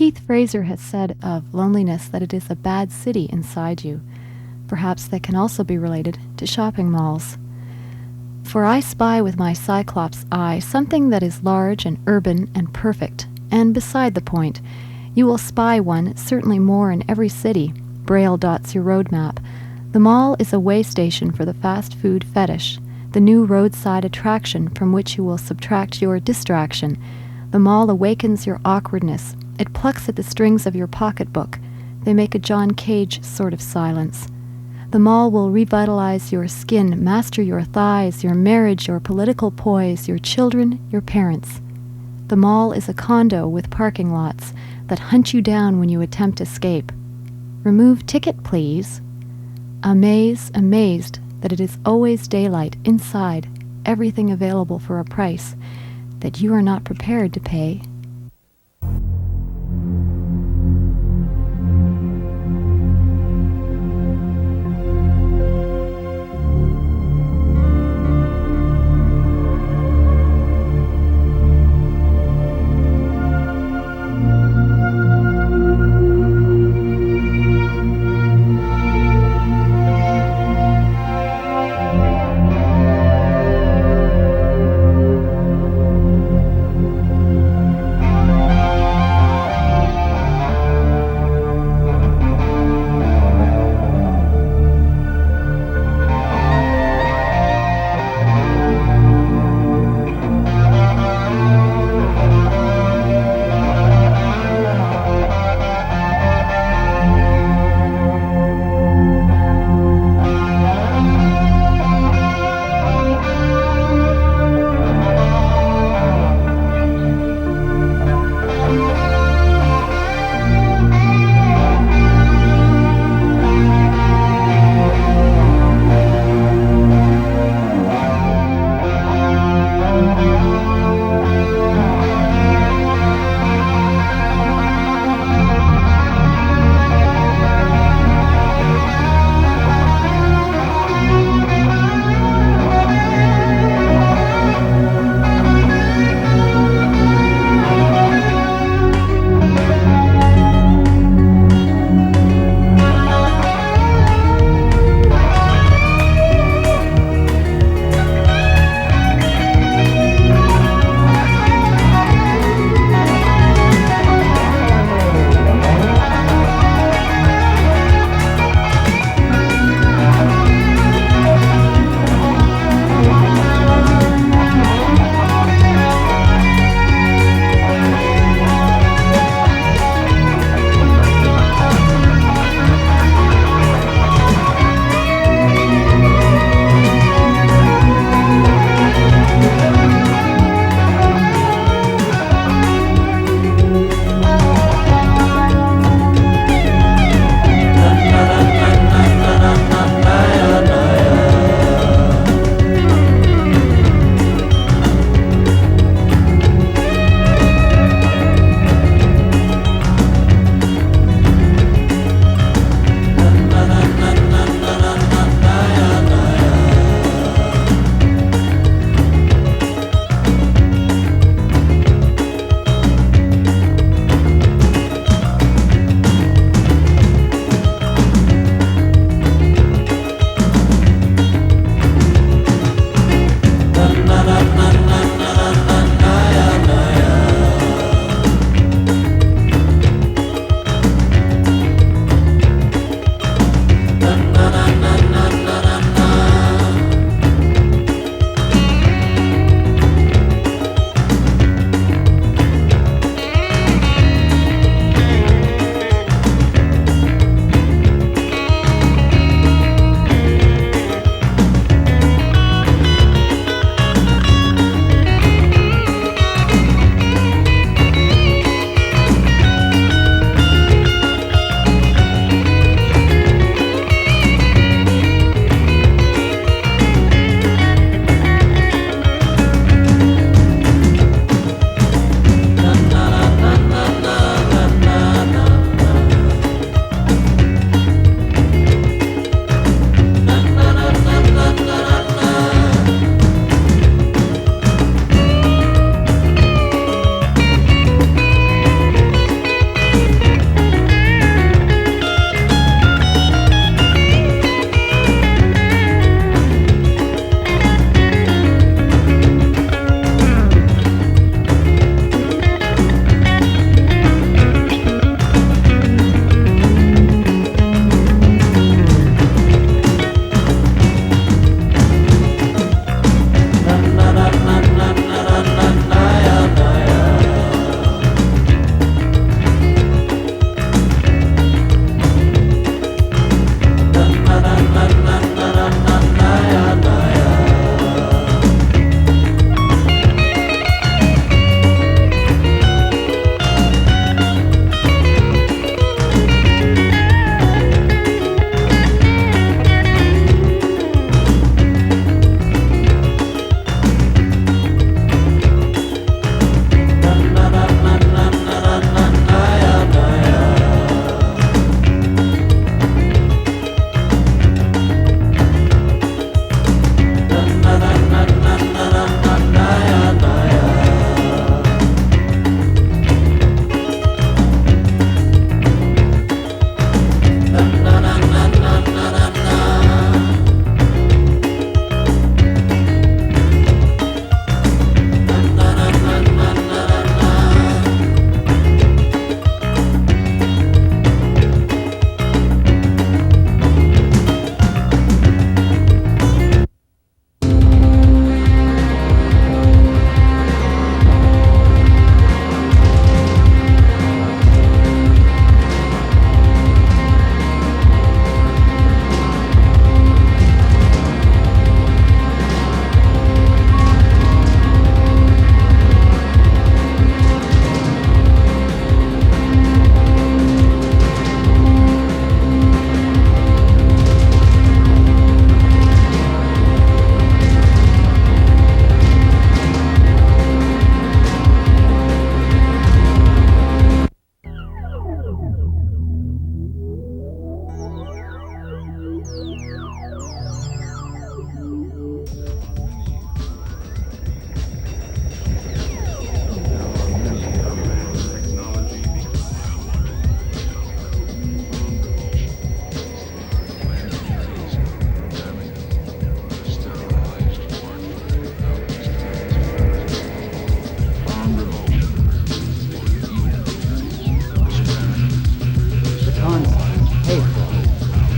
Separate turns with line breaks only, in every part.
Keith Fraser has said of loneliness that it is a bad city inside you. Perhaps that can also be related to shopping malls. For I spy with my Cyclops eye something that is large and urban and perfect, and beside the point, you will spy one, certainly more in every city. Braille dots your roadmap. The mall is a way station for the fast food fetish, the new roadside attraction from which you will subtract your distraction. The mall awakens your awkwardness. It plucks at the strings of your pocketbook. They make a John Cage sort of silence. The mall will revitalize your skin, master your thighs, your marriage, your political poise, your children, your parents. The mall is a condo with parking lots that hunt you down when you attempt escape. Remove ticket, please. Amazed that it is always daylight inside, everything available for a price that you are not prepared to pay.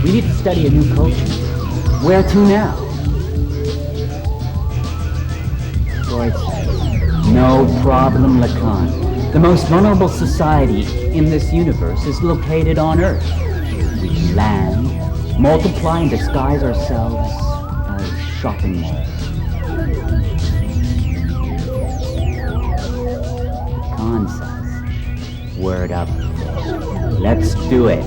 We need to study a new culture. Where to now? Freud says, no problem, Lacan. The most vulnerable society in this universe is located on Earth. We can land, multiply and disguise ourselves as shopping malls. Lacan says, word up. Let's do it.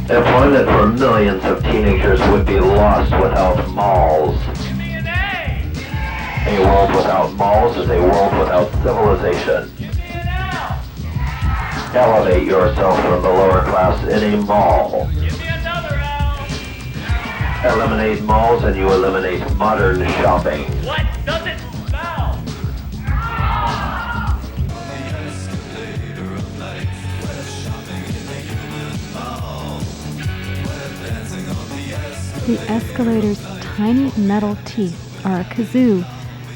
If only for millions of teenagers would be lost without malls.
Give me an A!
A world without malls is a world without civilization.
Give me an L!
Elevate yourself from the lower class in a mall.
Give me another L!
Eliminate malls and you eliminate modern shopping.
What does it smell?
The escalator's tiny metal teeth are a kazoo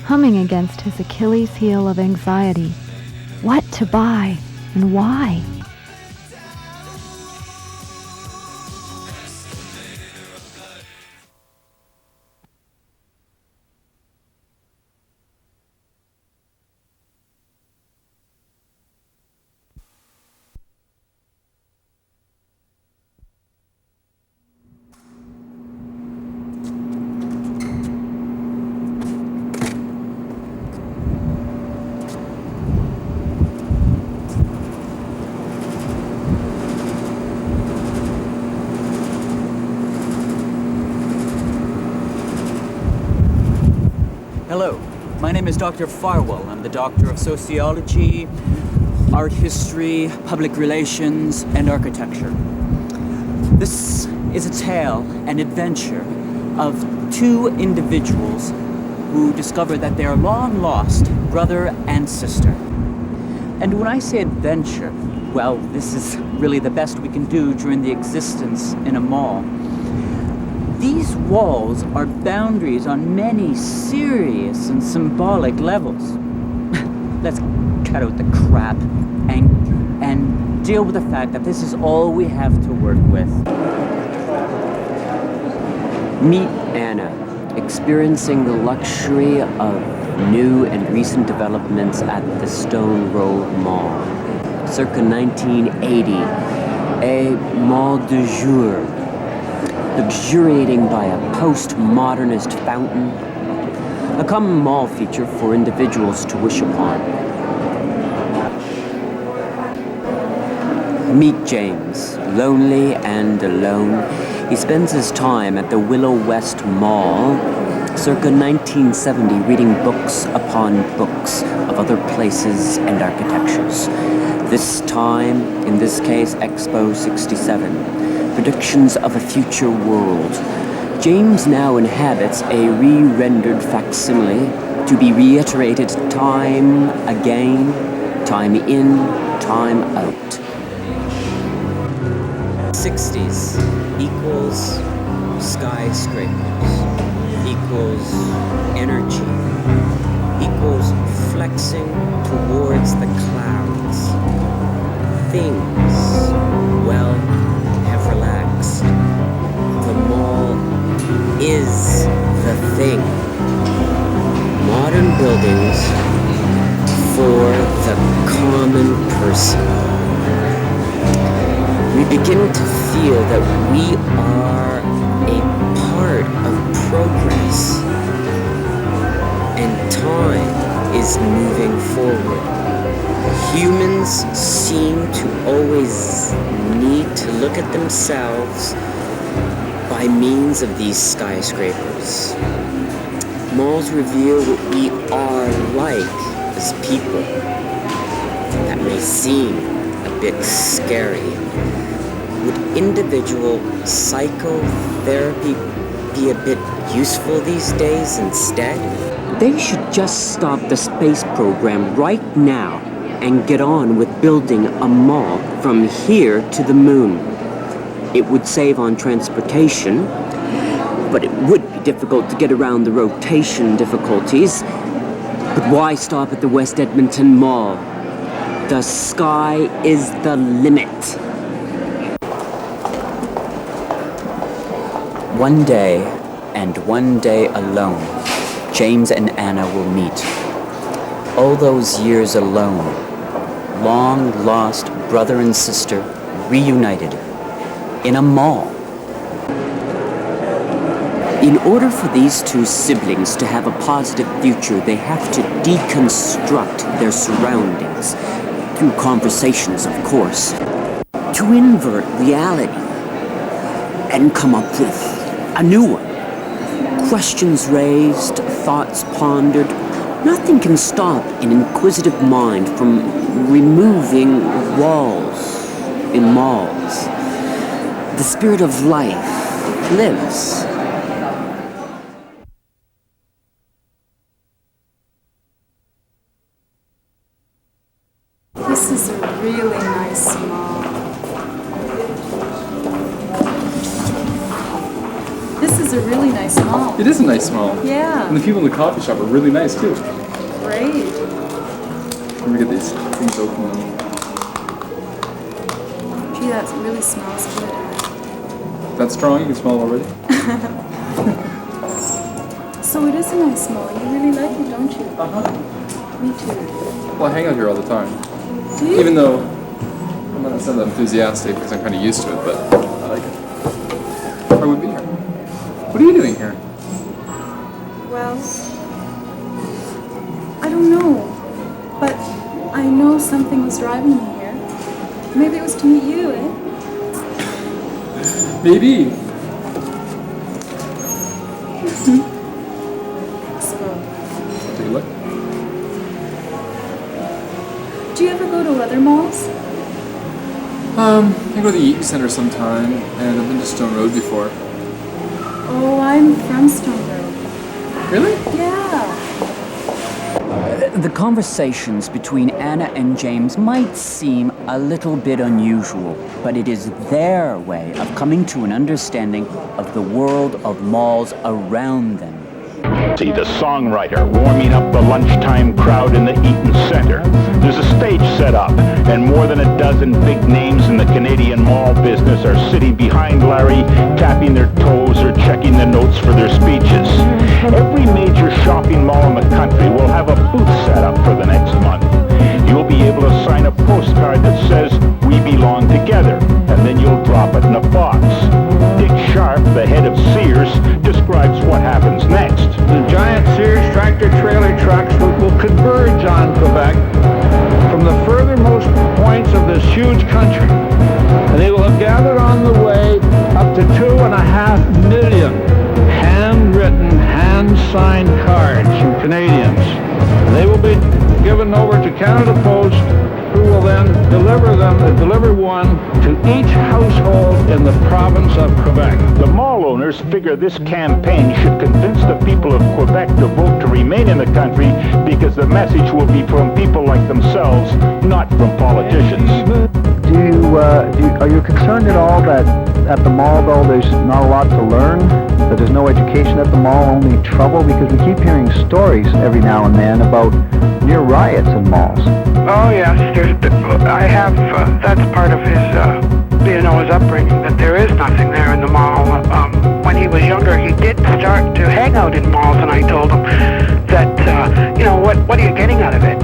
humming against his Achilles heel of anxiety. What to buy and why?
Hello, my name is Dr. Farwell. I'm the Doctor of Sociology, Art History, Public Relations, and Architecture. This is a tale, an adventure, of two individuals who discover that they are long lost brother and sister. And when I say adventure, well, this is really the best we can do during the existence in a mall. These walls are boundaries on many serious and symbolic levels. Let's cut out the crap and deal with the fact that this is all we have to work with.
Meet Anna, experiencing the luxury of new and recent developments at the Stone Road Mall. Circa 1980, a mall du jour, luxuriating by a postmodernist fountain, a common mall feature for individuals to wish upon. Meet James, lonely and alone. He spends his time at the Willow West Mall, circa 1970, reading books upon books of other places and architectures. This time, in this case, Expo 67, predictions of a future world. James now inhabits a re-rendered facsimile to be reiterated time again, time in, time out. 60s equals skyscrapers, equals energy, equals flexing towards the clouds. Things, well, have relaxed. The mall is the thing. Modern buildings for the common person. We begin to feel that we are a part of progress, and time is moving forward. Humans seem to always need to look at themselves by means of these skyscrapers. Malls reveal what we are like as people. That may seem a bit scary. Would individual psychotherapy be a bit useful these days instead? They should just stop the space program right now and get on with building a mall from here to the moon. It would save on transportation, but it would be difficult to get around the rotation difficulties. But why stop at the West Edmonton Mall? The sky is the limit. One day, and one day alone, James and Anna will meet. All those years alone, long lost brother and sister reunited in a mall. In order for these two siblings to have a positive future, they have to deconstruct their surroundings, through conversations, of course, to invert reality and come up with a new one. Questions raised, thoughts pondered. Nothing can stop an inquisitive mind from removing walls in malls. The spirit of life lives.
This is a really nice mall. This is a really nice mall.
It is a nice mall.
Yeah.
And the people in the coffee shop are really nice too.
Great.
Let me get these things open now.
Gee, that really smells good.
That's strong, you can smell it already.
So it is a nice mall. You really like it, don't you?
Uh-huh.
Me too.
Well, I hang out here all the time.
Do you?
Even though I'm not that enthusiastic because I'm kind of used to it, but I like it. I would be here. What are you doing here?
Well, I don't know. But I know something was driving me here. Maybe it was to meet you, eh?
Maybe.
So,
Take a look.
do you ever go to other malls?
I go to the Eaton Center sometime, and I've been to Stone Road before.
Oh, I'm from Stone Road.
Really?
Yeah.
The conversations between Anna and James might seem a little bit unusual, but it is their way of coming to an understanding of the world of malls around them.
See the songwriter warming up the lunchtime crowd in the Eaton Center. There's a stage set up, and more than a dozen big names in the Canadian mall business are sitting behind Larry, tapping their toes or checking the notes for their speeches. Every major shopping mall in the country will have a booth set up for the next month. You'll be able to sign a postcard that says, "We belong together," and then you'll drop it in a box. Dick Sharp, the head of Sears, describes what happens next.
The giant Sears tractor-trailer trucks will converge on Quebec from the furthermost points of this huge country. And they will have gathered on the way up to 2.5 million handwritten, hand-signed cards from Canadians. They will be given over to Canada Post, who will then deliver one to each household in the province of Quebec.
The mall owners figure this campaign should convince the people of Quebec to vote to remain in the country because the message will be from people like themselves, not from politicians.
Are you concerned at all that at the mall, though, there's not a lot to learn? That there's no education at the mall, only trouble? Because we keep hearing stories every now and then about near riots in malls.
Oh yes, that's part of his, his upbringing, that there is nothing there in the mall. When he was younger, he did start to hang out in malls, and I told him that, what are you getting out of it?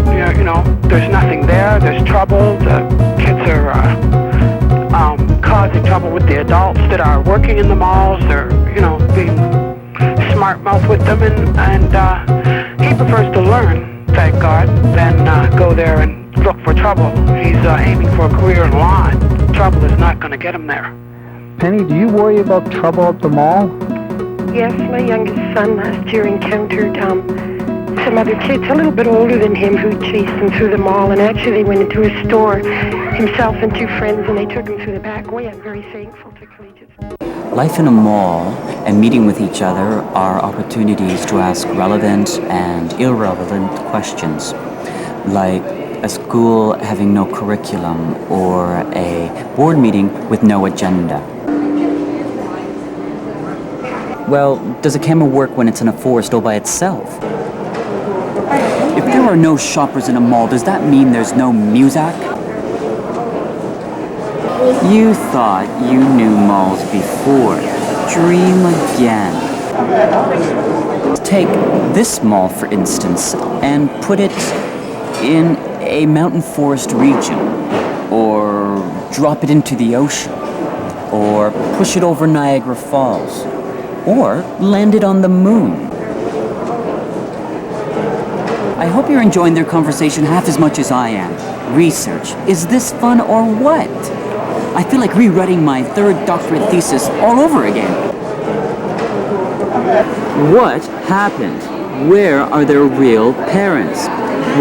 There's nothing there, there's trouble, the kids are causing trouble with the adults that are working in the malls. They're, being smart mouth with them, and he prefers to learn, thank God, than go there and look for trouble. He's aiming for a career in law, and trouble is not going to get him there.
Penny, do you worry about trouble at the mall?
Yes, my youngest son last year encountered some other kids a little bit older than him who chased him through the mall, and actually they went into a store, himself and two friends, and they took him through the back way. I'm very thankful to collegiate.
Life in a mall and meeting with each other are opportunities to ask relevant and irrelevant questions, like a school having no curriculum or a board meeting with no agenda. Well, does a camera work when it's in a forest all by itself? If there are no shoppers in a mall, does that mean there's no music? You thought you knew malls before. Dream again. Take this mall, for instance, and put it in a mountain forest region, or drop it into the ocean, or push it over Niagara Falls, or land it on the moon. I hope you're enjoying their conversation half as much as I am. Research. Is this fun or what? I feel like rewriting my third doctorate thesis all over again. What happened? Where are their real parents?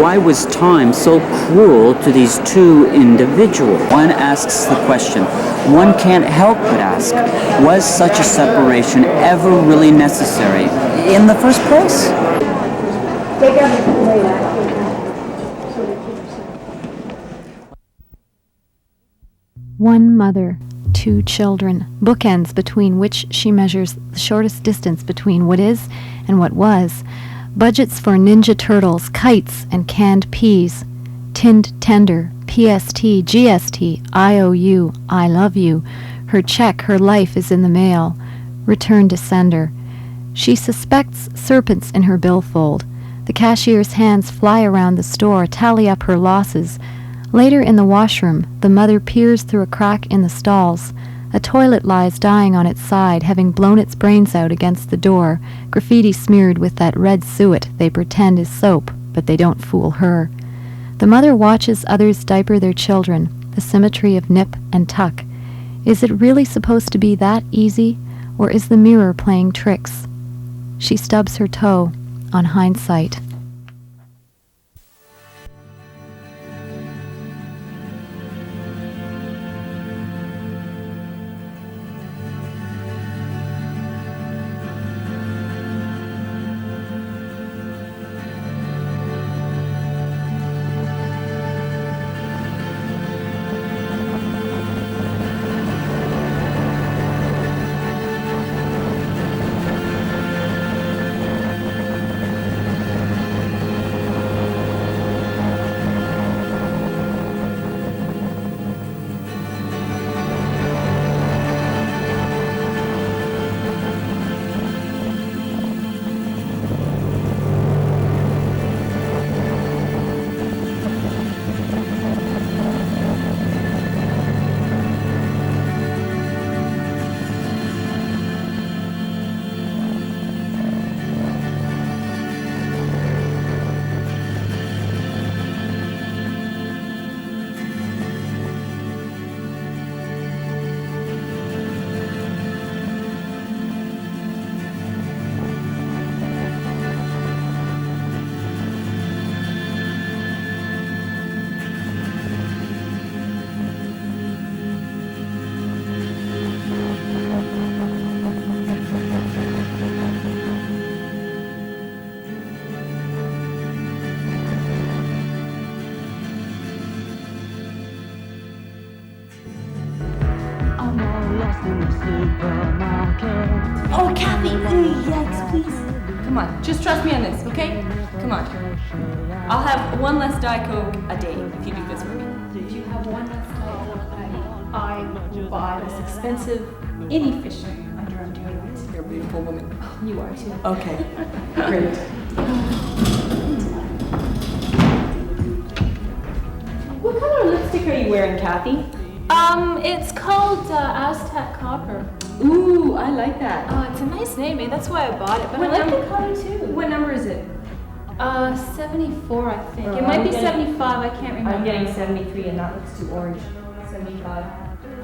Why was time so cruel to these two individuals? One asks the question. One can't help but ask, was such a separation ever really necessary in the first place?
One mother, two children, bookends between which she measures the shortest distance between what is and what was. Budgets for Ninja Turtles, kites, and canned peas. Tinned tender, PST, GST, IOU, I love you. Her check, her life is in the mail. Return to sender. She suspects serpents in her billfold. The cashier's hands fly around the store, tally up her losses. Later in the washroom, the mother peers through a crack in the stalls. A toilet lies dying on its side, having blown its brains out against the door, graffiti smeared with that red suet they pretend is soap, but they don't fool her. The mother watches others diaper their children, the symmetry of nip and tuck. Is it really supposed to be that easy, or is the mirror playing tricks? She stubs her toe on hindsight.
Oh, Kathy! Yikes, please. Come on, just trust me on this, okay? Come on. I'll have one less Diet Coke a day if you do this for me. If you have one less Diet Coke, I will buy this expensive, inefficient underarm deodorant. You're a beautiful woman. You are too. Okay, great. What color lipstick are you wearing, Kathy?
It's called Aztec Copper.
Ooh, I like that.
It's a nice name, eh? That's why I bought it. But
What
I like
number?
the color too.
What number is it?
74, I think.
Oh,
It might
I'm
be
getting-
75. I can't remember.
I'm getting 73 and that looks too orange. 75.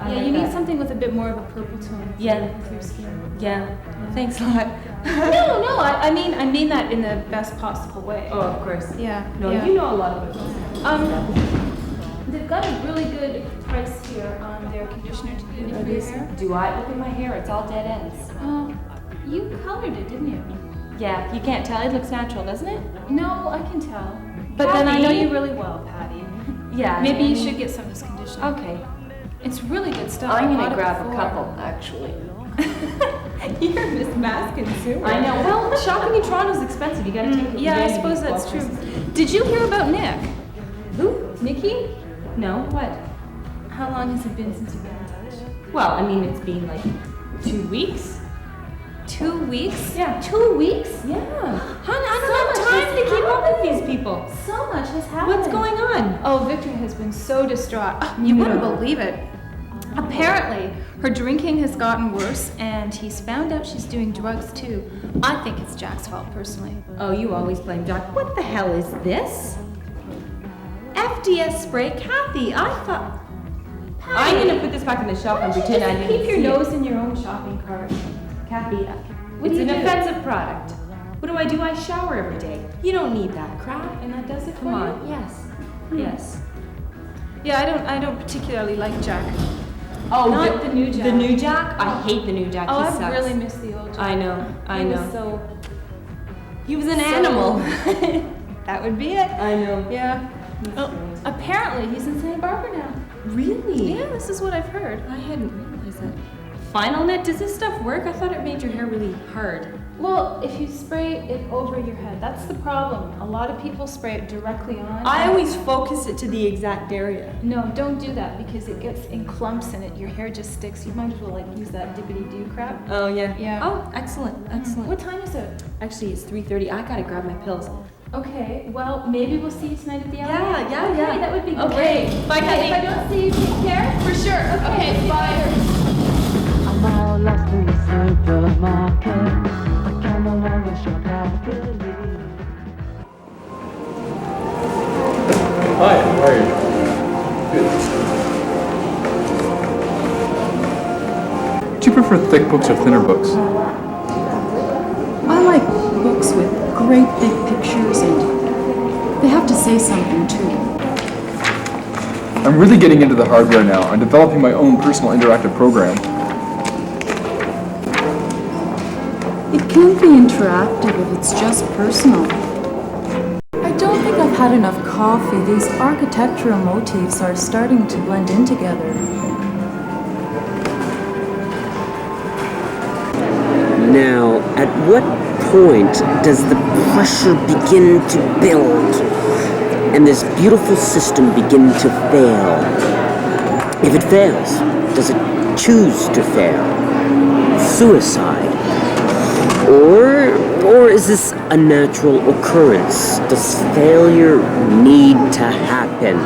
I
Yeah,
like
you need
that.
something with a bit more of a purple tone.
Yeah.
With your skin.
Yeah, thanks a lot.
No, I mean that in the best possible way.
Oh, of course.
Yeah.
No,
yeah.
you know a lot of it.
They've got a really good price here on their conditioner to clean it for your hair.
Do I look at my hair? It's all dead ends.
You colored it, didn't you?
Yeah, you can't tell. It looks natural, doesn't it?
No, I can tell. But then I know
Patty?
you really well, Patty.
Yeah.
Maybe you should get some of this conditioner.
Okay.
It's really good stuff.
I'm
I
gonna
bought it
grab a
before.
couple, actually. You're Miss Mass Consumer. I know. Well, shopping in Toronto's expensive. You gotta take
Yeah, I suppose that's true. Did you hear about Nick?
Who? Nikki? No, what?
How long has it been since you've been in touch?
Well, I mean, it's been like 2 weeks.
2 weeks?
Yeah.
2 weeks?
Yeah.
Hon, I
So
don't
much
have time
has
to keep up with
happened.
these people.
So much has happened. What's going on?
Oh, Victor has been so distraught. You wouldn't believe it. Apparently, her drinking has gotten worse, and he's found out she's doing drugs too. I think it's Jack's fault, personally.
Oh, you always blame Jack. What the hell is this? FDS spray, Kathy. I thought. I'm gonna put this back in the shop and pretend I didn't
keep your
see it.
nose in your own shopping cart.
Kathy,
What
it's
do
an
you do?
offensive product. What do? I shower every day. You don't need that crap.
And that does it for
Come
you?
on. Yes. Yes.
Yeah, I don't particularly like Jack.
Oh,
Not the new Jack.
The new Jack? I hate the new Jack.
Oh,
He
I
sucks.
really miss the old Jack.
I know. I
He
know.
was so.
He was an
so-
animal.
That would be it.
I know.
Yeah. Oh, apparently he's in Santa Barbara now.
Really?
Yeah, this is what I've heard.
I hadn't realized that. Final Net, does this stuff work? I thought it made your hair really hard.
Well, if you spray it over your head, that's the problem. A lot of people spray it directly on.
I always focus it to the exact area.
No, don't do that because it gets in clumps and your hair just sticks. You might as well like use that dippity-doo crap.
Oh, yeah.
Yeah.
Oh, excellent. Excellent.
What time is it?
Actually, it's 3:30. I gotta grab my pills.
Okay, well, maybe we'll see you tonight at the alley.
Yeah,
Okay,
yeah.
that would be
Okay.
great.
Bye, Kathy.
If I don't see you, take care. For sure. Okay, bye.
I'm all lost in the supermarket. I can no longer shop happily.
Hi, how are you? Good. Do you prefer thick books or thinner books?
I like books with great big pictures and they have to say something too.
I'm really getting into the hardware now. I'm developing my own personal interactive program.
It can't be interactive if it's just personal. I don't think I've had enough coffee. These architectural motifs are starting to blend in together.
Now, at what point does the pressure begin to build and this beautiful system begin to fail? If it fails, does it choose to fail? Suicide? Or is this a natural occurrence? Does failure need to happen?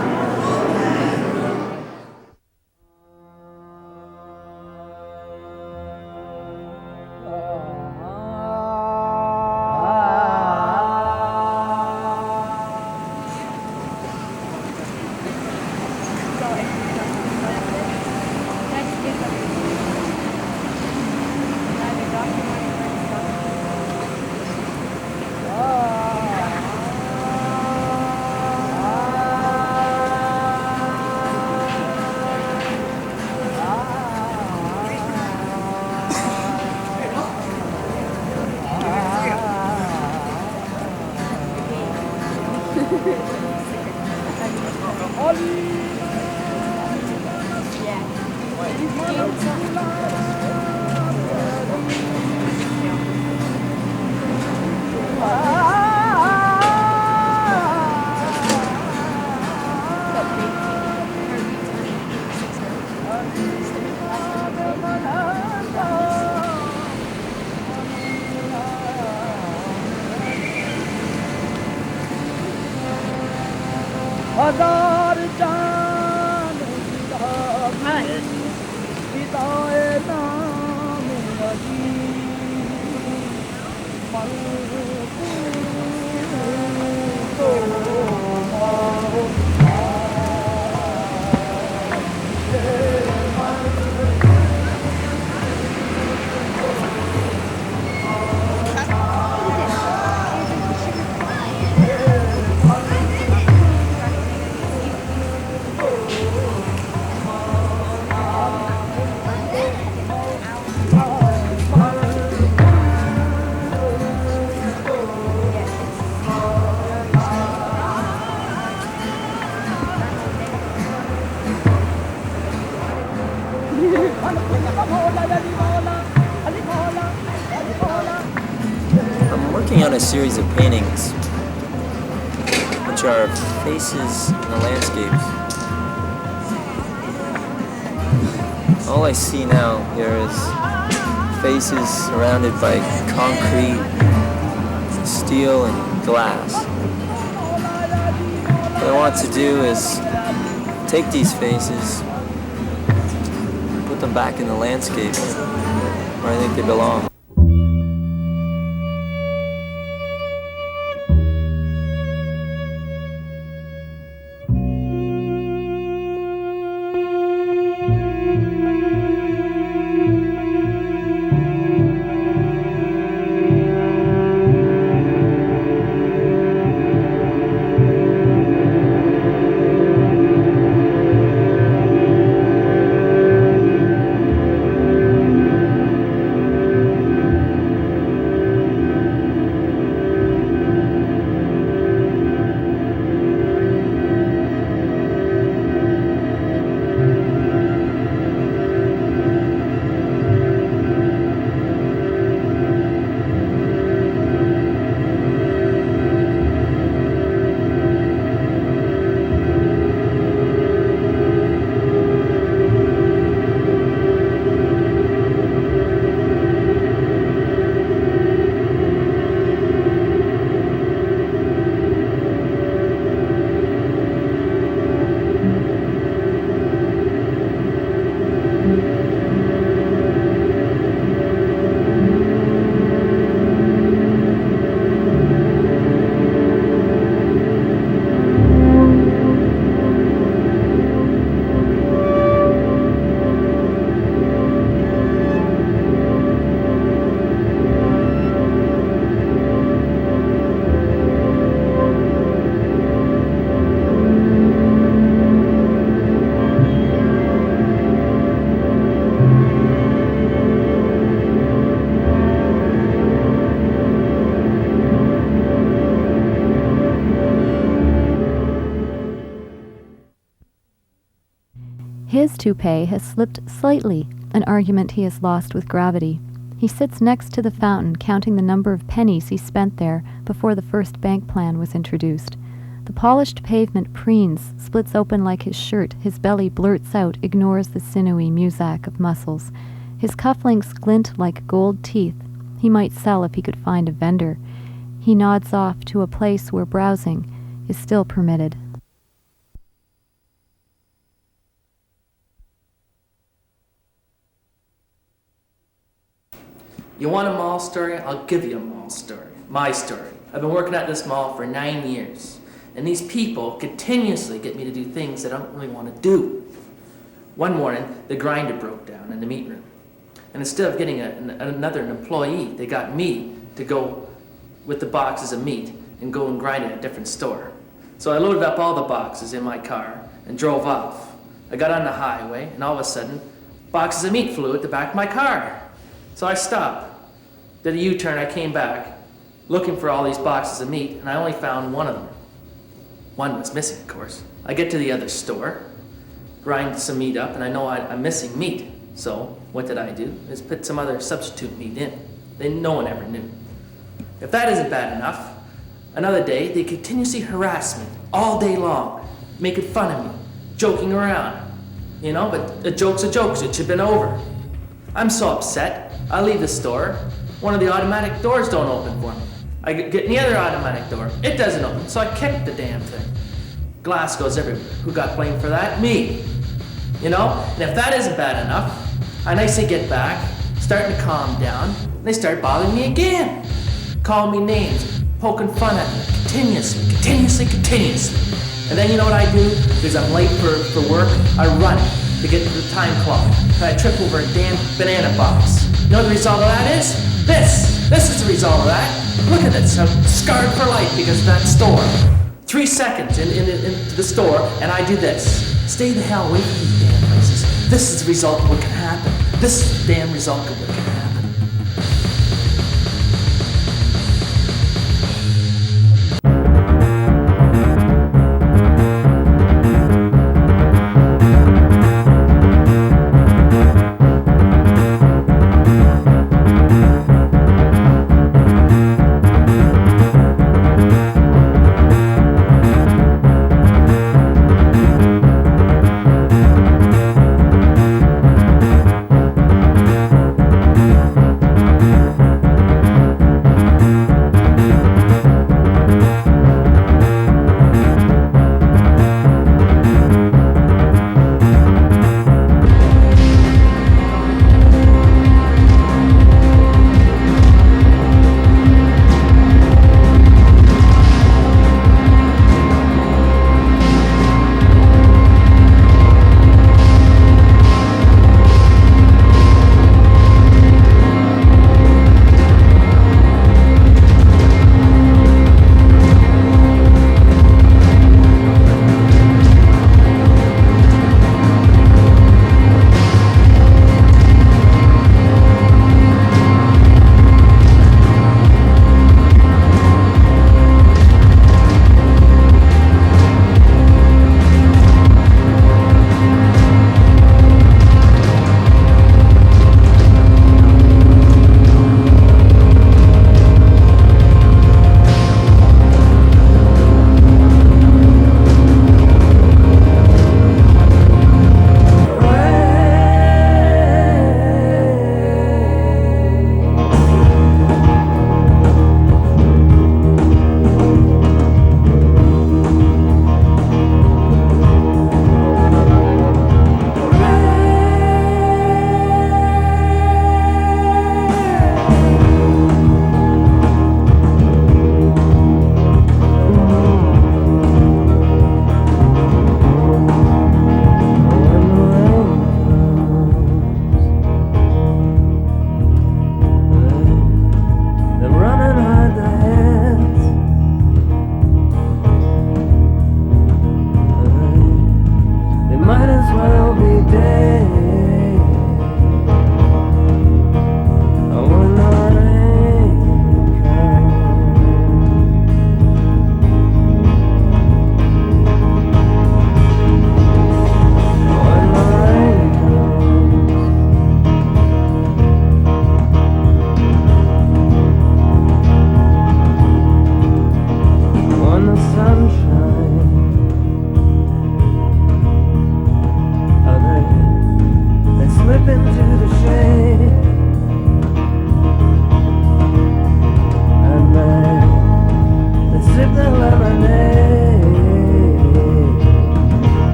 working on a series of paintings, which are faces in the landscapes. All I see now here is faces surrounded by concrete, steel, and glass. What I want to do is take these faces, put them back in the landscape where I think they belong.
His toupee has slipped slightly, an argument he has lost with gravity. He sits next to the fountain, counting the number of pennies he spent there before the first bank plan was introduced. The polished pavement preens, splits open like his shirt, his belly blurts out, ignores the sinewy muzak of muscles. His cufflinks glint like gold teeth. He might sell if he could find a vendor. He nods off to a place where browsing is still permitted.
You want a mall story? I'll give you a mall story. My story. I've been working at this mall for 9 years, and these people continuously get me to do things that I don't really want to do. One morning, the grinder broke down in the meat room, and instead of getting another employee, they got me to go with the boxes of meat and go and grind it at a different store. So I loaded up all the boxes in my car and drove off. I got on the highway, and all of a sudden, boxes of meat flew at the back of my car. So I stopped, did a U-turn, I came back, looking for all these boxes of meat, and I only found one of them. One was missing, of course. I get to the other store, grind some meat up, and I know I'm missing meat. So what did I do? Is put some other substitute meat in. Then no one ever knew. If that isn't bad enough, another day they continuously harass me all day long, making fun of me, joking around. You know, but a joke's a joke, it should have been over. I'm so upset. I leave the store. One of the automatic doors don't open for me. I get in the other automatic door. It doesn't open, so I kick the damn thing. Glass goes everywhere. Who got blamed for that? Me. You know? And if that isn't bad enough, I nicely get back, starting to calm down, and they start bothering me again. Calling me names, poking fun at me, continuously. And then you know what I do? Because I'm late for work, I run to get to the time clock. And I trip over a damn banana box. You know what the result of that is? This is the result of that. Look at this, I'm scarred for life because of that store. 3 seconds into the store, and I do this. Stay the hell away from these damn places. This is the result of what can happen. This is the damn result of what can happen.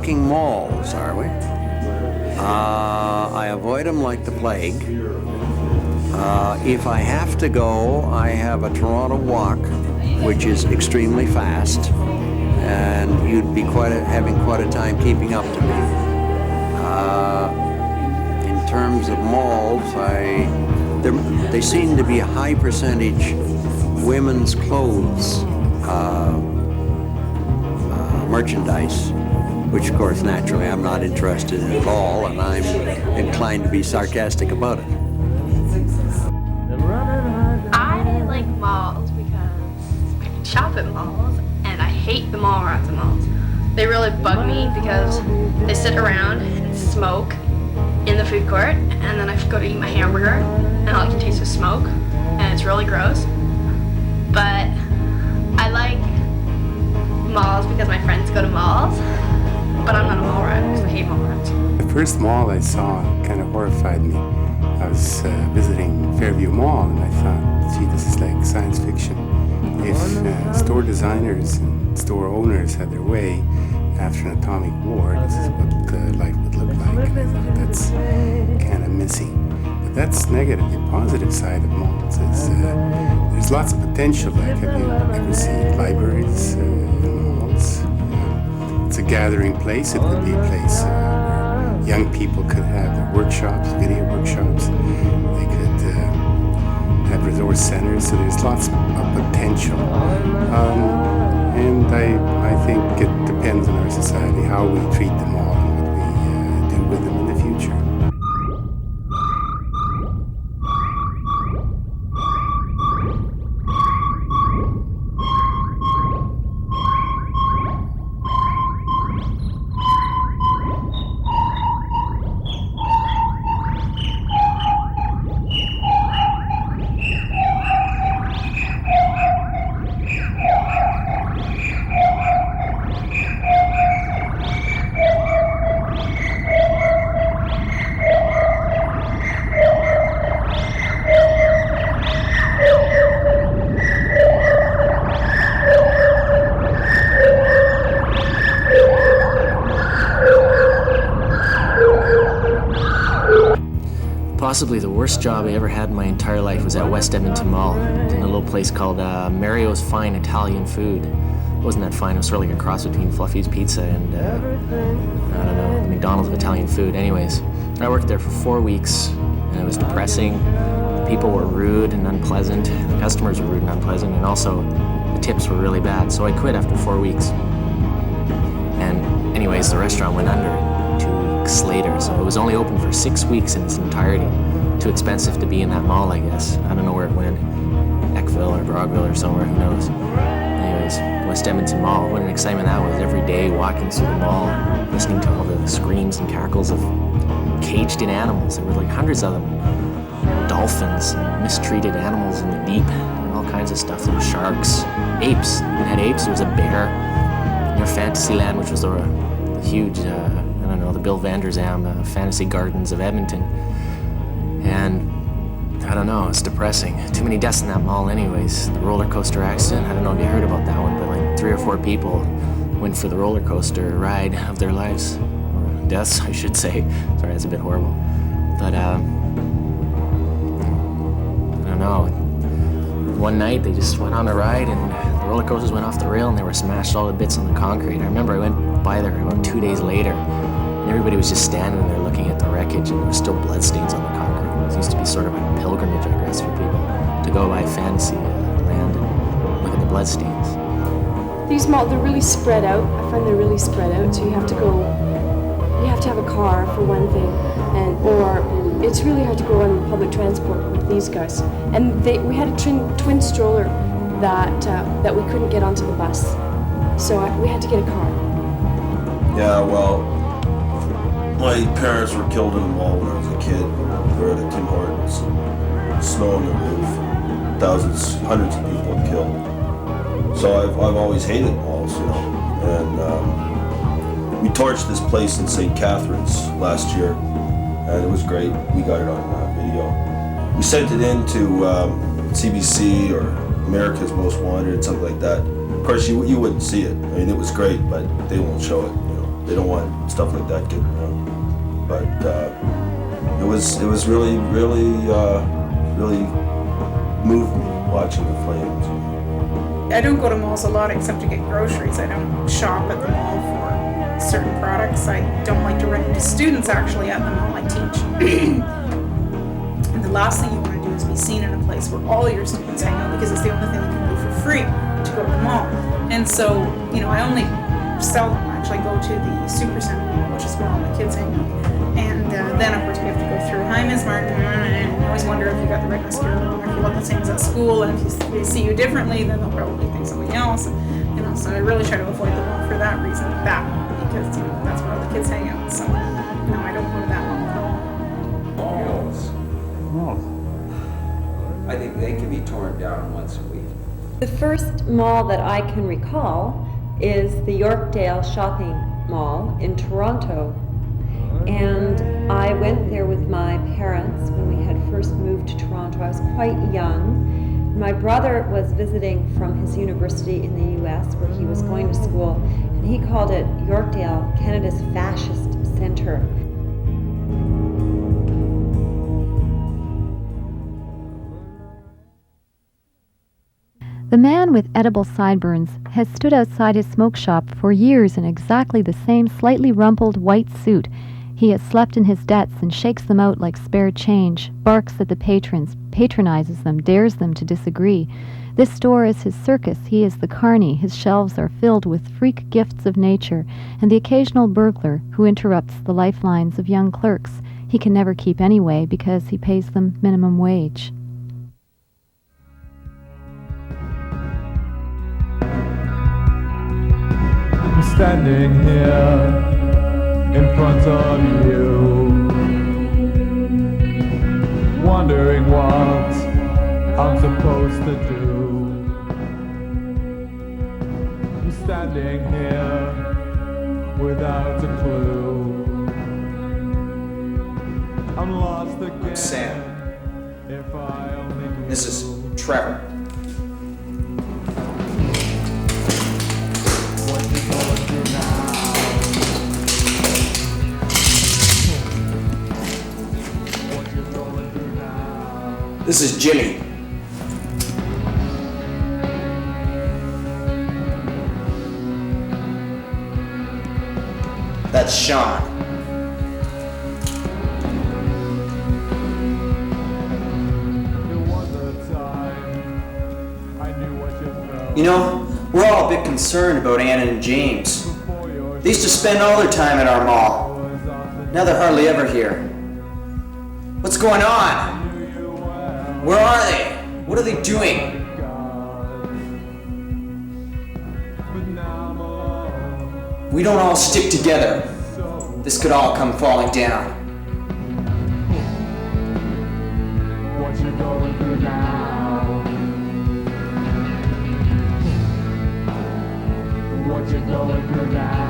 talking malls, are we? I avoid them like the plague. If I have to go, I have a Toronto walk, which is extremely fast, and you'd be having quite a time keeping up to me. In terms of malls, they seem to be a high percentage women's clothes merchandise, which of course naturally I'm not interested in at all, and I'm inclined to be sarcastic about it.
I like malls because I can shop at malls, and I hate the mall rats at malls. They really bug me because they sit around and smoke in the food court, and then I go to eat my hamburger, and all I can taste is smoke, and it's really gross. But I like malls because my friends go to malls, but I'm not a mall rat because I hate mall rats.
The first mall I saw kind of horrified me. I was visiting Fairview Mall, and I thought, gee, this is like science fiction. If store designers and store owners had their way after an atomic war, this is what life would look like. And I thought that's kind of missing. But that's negative. The positive side of malls is there's lots of potential. Like, have you ever seen libraries in malls? It's a gathering place. It could be a place where young people could have their workshops, video workshops. They could have resource centers. So there's lots of potential. And I think it depends on our society, how we treat them all and what we do with them in the future.
Possibly the worst job I ever had in my entire life was at West Edmonton Mall, in a little place called Mario's Fine Italian Food. It wasn't that fine, it was sort of like a cross between Fluffy's Pizza and, I don't know, the McDonald's of Italian food. Anyways, I worked there for 4 weeks, and it was depressing. The people were rude and unpleasant, the customers were rude and unpleasant, and also the tips were really bad, so I quit after 4 weeks. And anyways, the restaurant went under 2 weeks later, so it was only open for 6 weeks in its entirety. Too expensive to be in that mall, I guess. I don't know where it went. Eckville or Brockville or somewhere, who knows. Anyways, West Edmonton Mall, what an excitement that was. Every day walking through the mall, listening to all the screams and cackles of caged-in animals. There were like hundreds of them. Dolphins, mistreated animals in the deep, and all kinds of stuff. There were sharks, apes. We had apes. There was a bear near Fantasyland, which was the huge, the Bill Vander Zam Fantasy Gardens of Edmonton. And I don't know, it's depressing. Too many deaths in that mall anyways. The roller coaster accident, I don't know if you heard about that one, but like 3 or 4 people went for the roller coaster ride of their lives. Or deaths, I should say. Sorry, that's a bit horrible. But, I don't know. One night they just went on a ride and the roller coasters went off the rail and they were smashed all to bits on the concrete. I remember I went by there about 2 days later and everybody was just standing there looking at the wreckage and there were still bloodstains on the concrete. It used to be sort of a pilgrimage, I guess, for people to go by Fantasy Land and look at the bloodstains.
These malls, they're really spread out. I find they're really spread out, so you have to have a car for one thing, or it's really hard to go on public transport with these guys. And we had a twin stroller that we couldn't get onto the bus, so we had to get a car.
Yeah, well, my parents were killed in the mall when I was a kid. They were at Tim Hortons, snow on the roof, thousands, hundreds of people killed. So I've always hated malls, and we torched this place in St. Catharines last year, and it was great. We got it on video. We sent it in to CBC or America's Most Wanted, something like that. Of course, you wouldn't see it. I mean, it was great, but they won't show it, They don't want stuff like that getting around. But it was really moved me watching the flames.
I don't go to malls a lot except to get groceries. I don't shop at the mall for certain products. I don't like to run into students actually at the mall. I teach. And the last thing you want to do is be seen in a place where all your students hang out, because it's the only thing they can do for free to go to the mall. And so, I only seldom actually go to the Supercenter mall, which is where all my kids hang out. And then, of course, we have to go through Hyman's Martin, and I always wonder if you got the right mascara on, or if you look the same as at school, and if they see you differently, then they'll probably think something else. So I really try to avoid the mall for that reason, because that's where all the kids hang out. So no, I don't go to that mall.
Malls. I think they can be torn down once a week.
The first mall that I can recall is the Yorkdale Shopping Mall in Toronto. And I went there with my parents when we had first moved to Toronto. I was quite young. My brother was visiting from his university in the US where he was going to school, and he called it Yorkdale, Canada's fascist center.
The man with edible sideburns has stood outside his smoke shop for years in exactly the same slightly rumpled white suit. He has slept in his debts and shakes them out like spare change, barks at the patrons, patronizes them, dares them to disagree. This store is his circus. He is the carny. His shelves are filled with freak gifts of nature and the occasional burglar who interrupts the lifelines of young clerks he can never keep anyway because he pays them minimum wage.
I'm standing here in front of you, wondering what I'm supposed to do. I'm standing here without a clue. I'm lost again.
I'm Sam.
If I only knew.
This is Trevor.
What you going through now?
This is Jimmy. That's Sean. We're all a bit concerned about Anna and James. They used to spend all their time at our mall. Now they're hardly ever here. What's going on? Where are they? What are they doing? We don't all stick together. This could all come falling down.
What you going through now? What you going through now?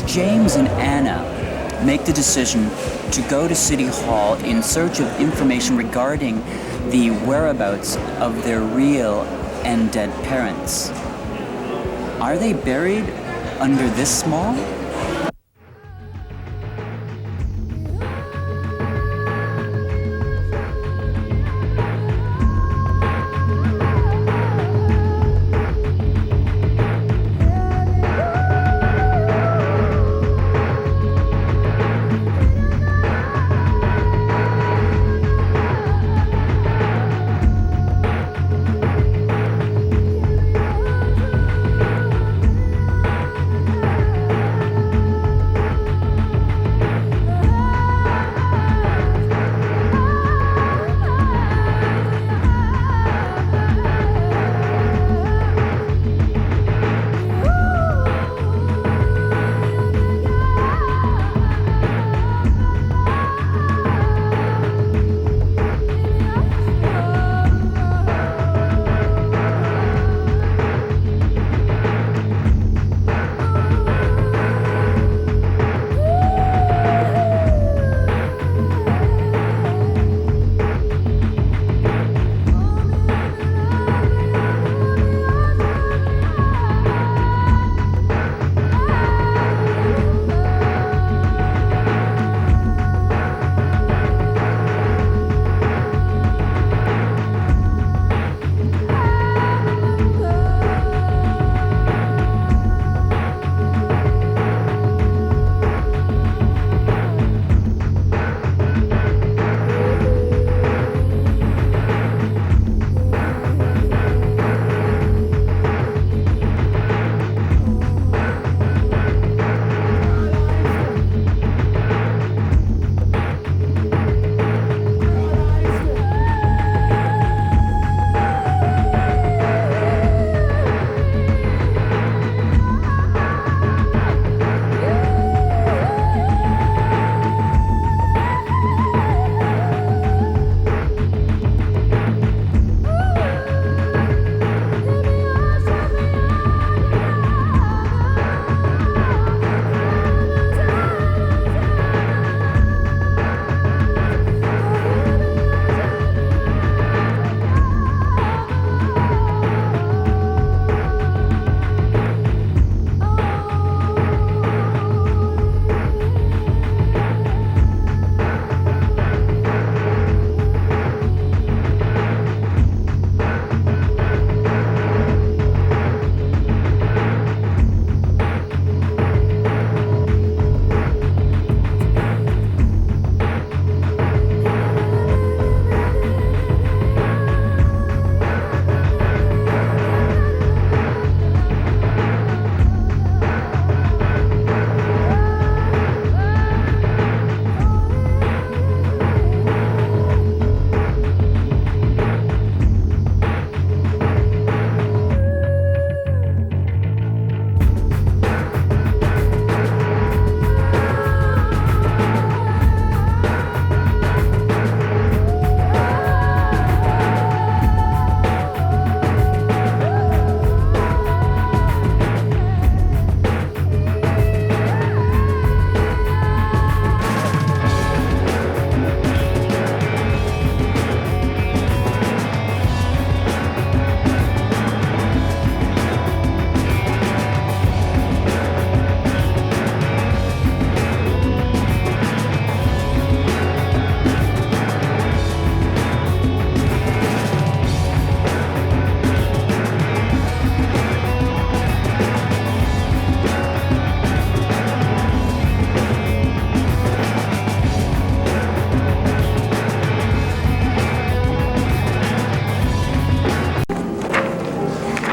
James and Anna make the decision to go to City Hall in search of information regarding the whereabouts of their real and dead parents. Are they buried under this mall?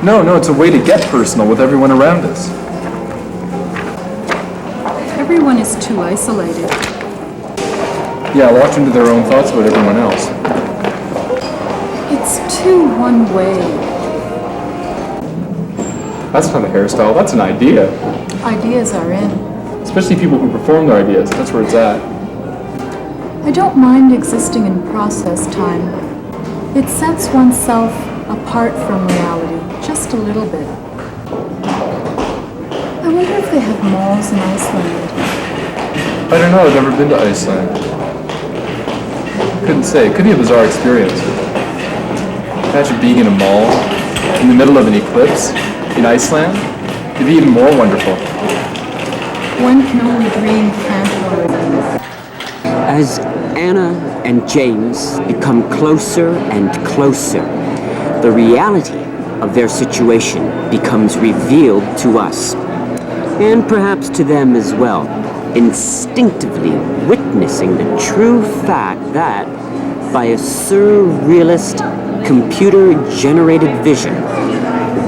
No, it's a way to get personal with everyone around us.
Everyone is too isolated.
Yeah, locked into their own thoughts about everyone else.
It's too one way.
That's not a hairstyle, that's an idea.
Ideas are in.
Especially people who perform their ideas, that's where it's at.
I don't mind existing in process time. It sets oneself apart from reality, just a little bit. I wonder if they have malls in Iceland.
I don't know, I've never been to Iceland. Couldn't say, it could be a bizarre experience. Imagine being in a mall, in the middle of an eclipse, in Iceland. It'd be even more wonderful.
One can only dream, can't one?
As Anna and James become closer and closer, the reality of their situation becomes revealed to us, and perhaps to them as well, instinctively witnessing the true fact that, by a surrealist, computer-generated vision,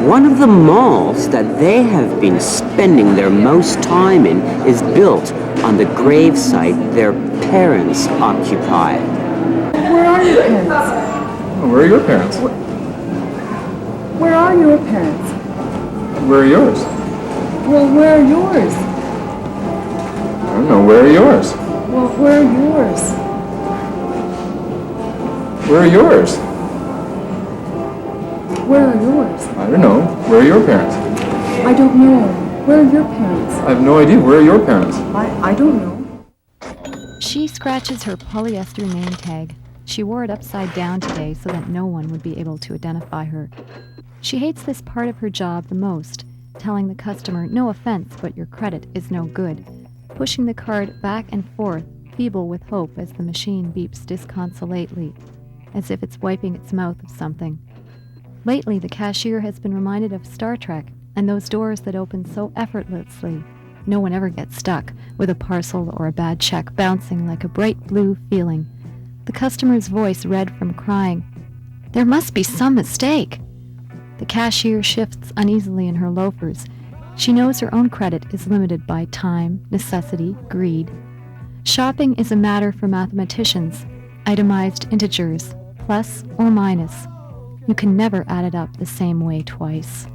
one of the malls that they have been spending their most time in is built on the gravesite their parents occupied.
Where are your parents?
Oh, where are your parents?
Where are your parents?
Where are yours?
Well, where are yours?
I don't know, where are yours?
Well, where are yours?
Where are yours?
Where are yours?
I don't know, where are your parents?
I don't know. Where are your parents?
I have no idea, where are your parents?
I don't know.
She scratches her polyester name tag. She wore it upside down today so that no one would be able to identify her. She hates this part of her job the most, telling the customer, no offense, but your credit is no good, pushing the card back and forth, feeble with hope as the machine beeps disconsolately, as if it's wiping its mouth of something. Lately, the cashier has been reminded of Star Trek and those doors that open so effortlessly. No one ever gets stuck with a parcel or a bad check bouncing like a bright blue feeling. The customer's voice read from crying, "There must be some mistake." The cashier shifts uneasily in her loafers. She knows her own credit is limited by time, necessity, greed. Shopping is a matter for mathematicians, itemized integers, plus or minus. You can never add it up the same way twice.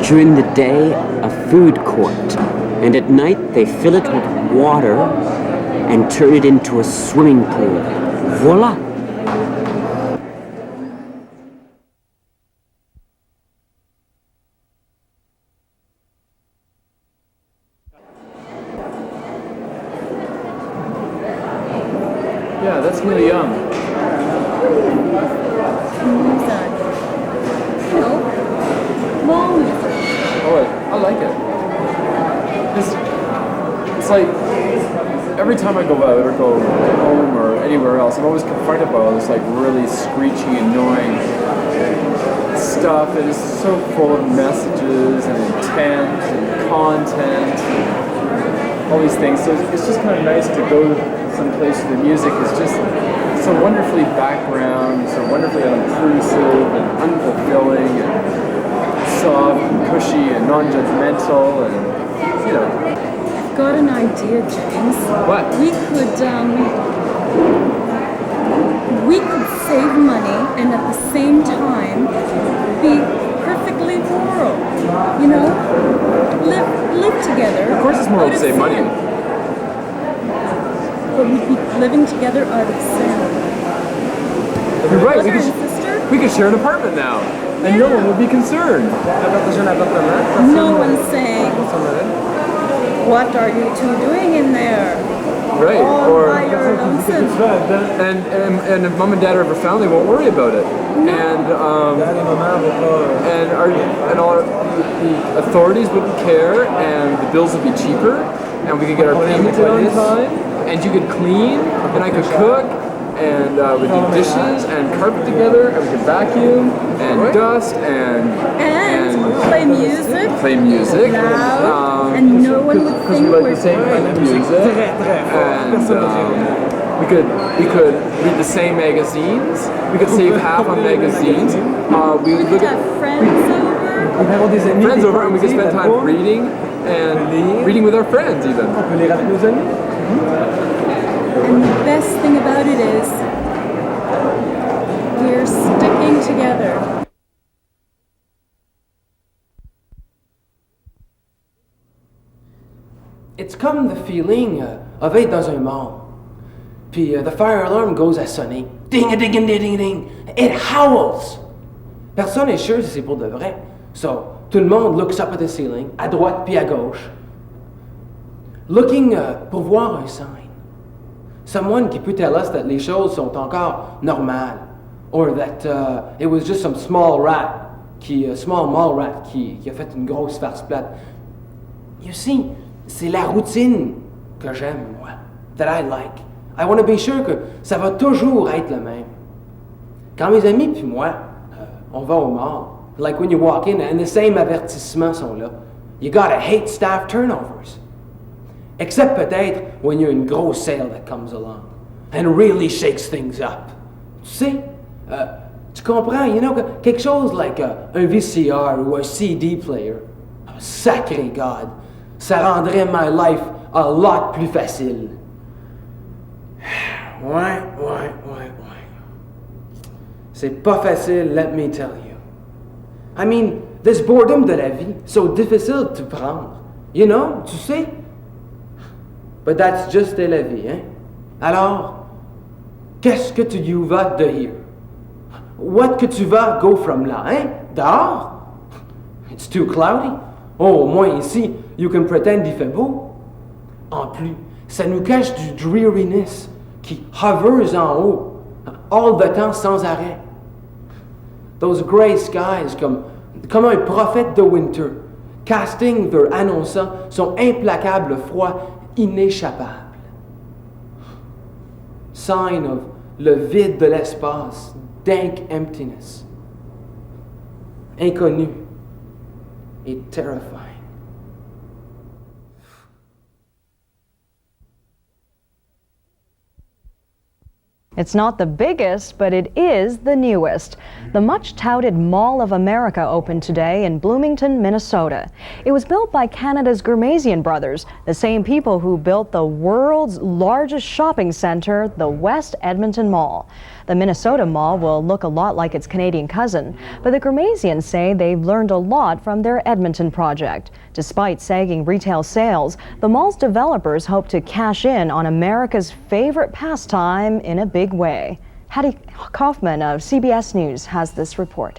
During the day, a food court, and at night they fill it with water and turn it into a swimming pool. Voila!
Yeah, that's really yum.
Who's that? No? Mom.
Oh, I like it. It's like, every time I go out or go home or anywhere else, I'm always confronted by all this like really screechy, annoying stuff that is so full of messages and intent and content, all these things. So it's just kind of nice to go someplace where the music is just so wonderfully background, so wonderfully unobtrusive and unfulfilling and soft and cushy and non-judgmental and, you know.
I've got an idea, James.
What?
We could save money and at the same time be perfectly moral. You know? Live together.
Of course it's moral to save money.
But we'd be living together out of sin.
You're right,
Brother and sister?
we could share an apartment now. And no one would be concerned.
No one's saying, what are you two doing in there?
Right,
All
or
by your lonesome.
and if mom and dad are ever found, they won't worry about it. And the authorities wouldn't care, and the bills would be cheaper, and we could get our payment on time, and you could clean, and I could cook, and we do dishes and carpet together, and we could vacuum and dust and
Play music.
Play music.
Loud. And no one would
Because
think
we like
we're
the same kind of music. And we could read the same magazines. We could save half on magazines. We
could have friends over.
Friends over, and we could spend time reading and reading with our friends even.
And the best thing about it is we're sticking together.
It's comme the feeling of être dans un mall. Puis the fire alarm goes à sonner. Ding a ding a ding a ding. It howls. Personne n'est sûr si c'est pour de vrai. So, tout le monde looks up at the ceiling, à droite puis à gauche. Looking pour voir un sign. Someone qui peut tell us that les choses sont encore normales. Or that it was just some small rat, small mall rat qui a fait une grosse farce plate. You see, c'est la routine que j'aime, moi. That I like. I want to be sure que ça va toujours être le même. Quand mes amis puis moi, on va au mall, like when you walk in and the same avertissements sont là. You gotta hate staff turnovers. Except peut-être when you're une grosse sale that comes along and really shakes things up. Tu sais, tu comprends, you know, quelque chose like un VCR ou un CD player. Oh, sacré God, ça rendrait my life a lot plus facile. Ouais. C'est pas facile, let me tell you. I mean, this boredom de la vie, so difficile de prendre. You know, tu sais? But that's just la vie, hein? Alors, qu'est-ce que tu vas de here? What que tu vas go from là, hein? Dehors? It's too cloudy. Oh, au moins ici, you can pretend il fait beau. En plus, ça nous cache du dreariness qui hovers en haut, all the temps sans arrêt. Those gray skies comme un prophète de winter, casting their annonçant son implacable froid inéchappable. Sign of le vide de l'espace, dank emptiness. Inconnu et terrifying.
It's not the biggest, but it is the newest. The much-touted Mall of America opened today in Bloomington, Minnesota. It was built by Canada's Gurmazian brothers, the same people who built the world's largest shopping center, the West Edmonton Mall. The Minnesota Mall will look a lot like its Canadian cousin, but the Gurmazians say they've learned a lot from their Edmonton project. Despite sagging retail sales, the mall's developers hope to cash in on America's favorite pastime in a big way. Hattie Kaufman of CBS News has this report.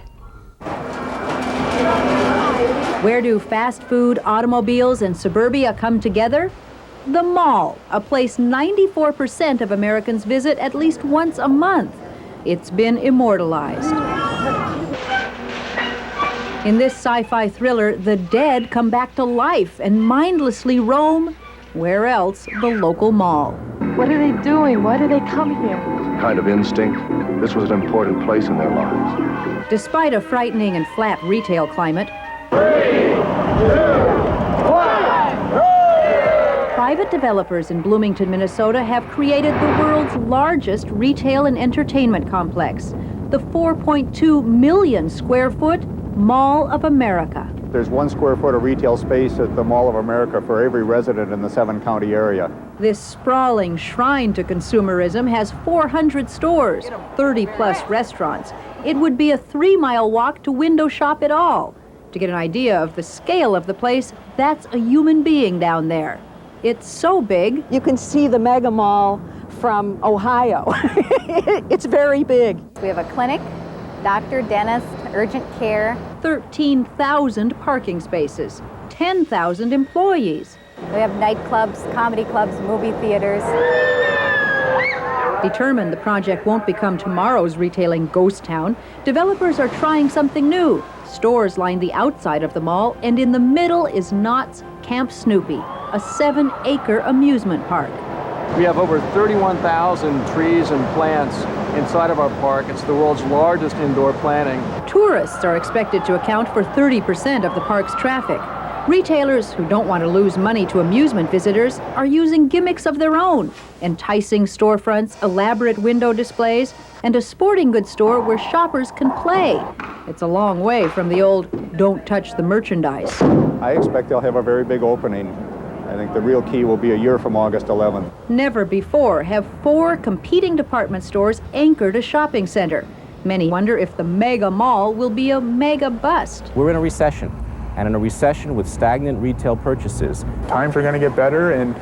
Where do fast food, automobiles, and suburbia come together? The mall, a place 94% of Americans visit at least once a month. It's been immortalized. In this sci-fi thriller, the dead come back to life and mindlessly roam, where else, the local mall.
What are they doing? Why do they come here?
Kind of instinct. This was an important place in their lives.
Despite a frightening and flat retail climate, private developers in Bloomington, Minnesota have created the world's largest retail and entertainment complex, the 4.2 million square foot Mall of America.
There's 1 square foot of retail space at the Mall of America for every resident in the 7-county area.
This sprawling shrine to consumerism has 400 stores, 30-plus restaurants. It would be a 3-mile walk to window shop it all. To get an idea of the scale of the place, that's a human being down there. It's so big.
You can see the mega mall from Ohio. It's very big.
We have a clinic, doctor, dentist, urgent care.
13,000 parking spaces, 10,000 employees.
We have nightclubs, comedy clubs, movie theaters.
Determined the project won't become tomorrow's retailing ghost town, developers are trying something new. Stores line the outside of the mall, and in the middle is Knott's Camp Snoopy, a 7-acre amusement park.
We have over 31,000 trees and plants inside of our park. It's the world's largest indoor planting.
Tourists are expected to account for 30% of the park's traffic. Retailers who don't want to lose money to amusement visitors are using gimmicks of their own, enticing storefronts, elaborate window displays, and a sporting goods store where shoppers can play. It's a long way from the old "don't touch the merchandise."
I expect they'll have a very big opening. I think the real key will be a year from August 11th.
Never before have 4 competing department stores anchored a shopping center. Many wonder if the mega mall will be a mega bust.
We're in a recession, and in a recession with stagnant retail purchases.
Times are going to get better, and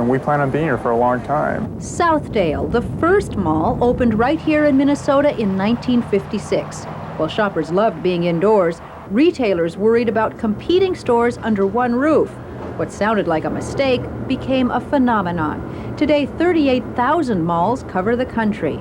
we plan on being here for a long time.
Southdale, the first mall, opened right here in Minnesota in 1956. While shoppers loved being indoors, retailers worried about competing stores under one roof. What sounded like a mistake became a phenomenon. Today, 38,000 malls cover the country.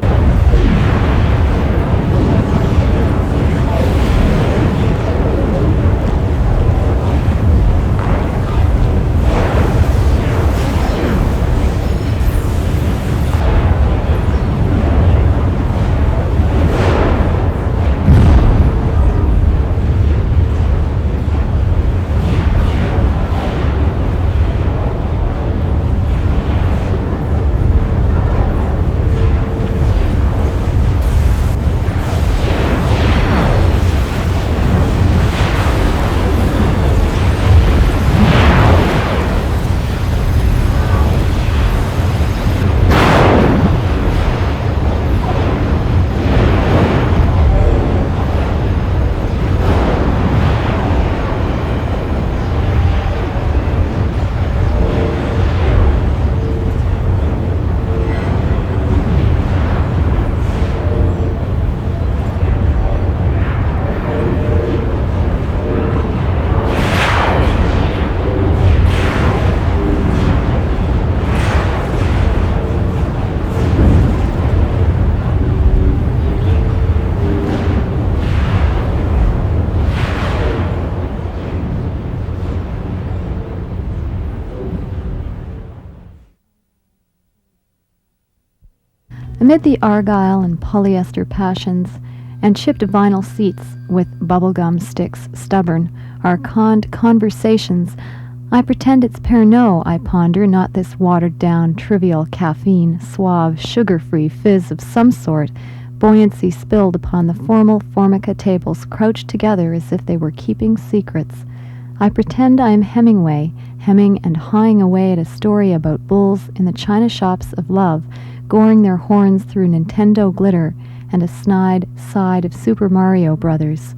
Amid the argyle and polyester passions and chipped vinyl seats with bubblegum sticks stubborn, our conned conversations, I pretend it's Pernod I ponder, not this watered-down, trivial caffeine, suave, sugar-free fizz of some sort, buoyancy spilled upon the formal Formica tables crouched together as if they were keeping secrets. I pretend I am Hemingway, hemming and hawing away at a story about bulls in the china shops of love, goring their horns through Nintendo glitter and a snide side of Super Mario Brothers.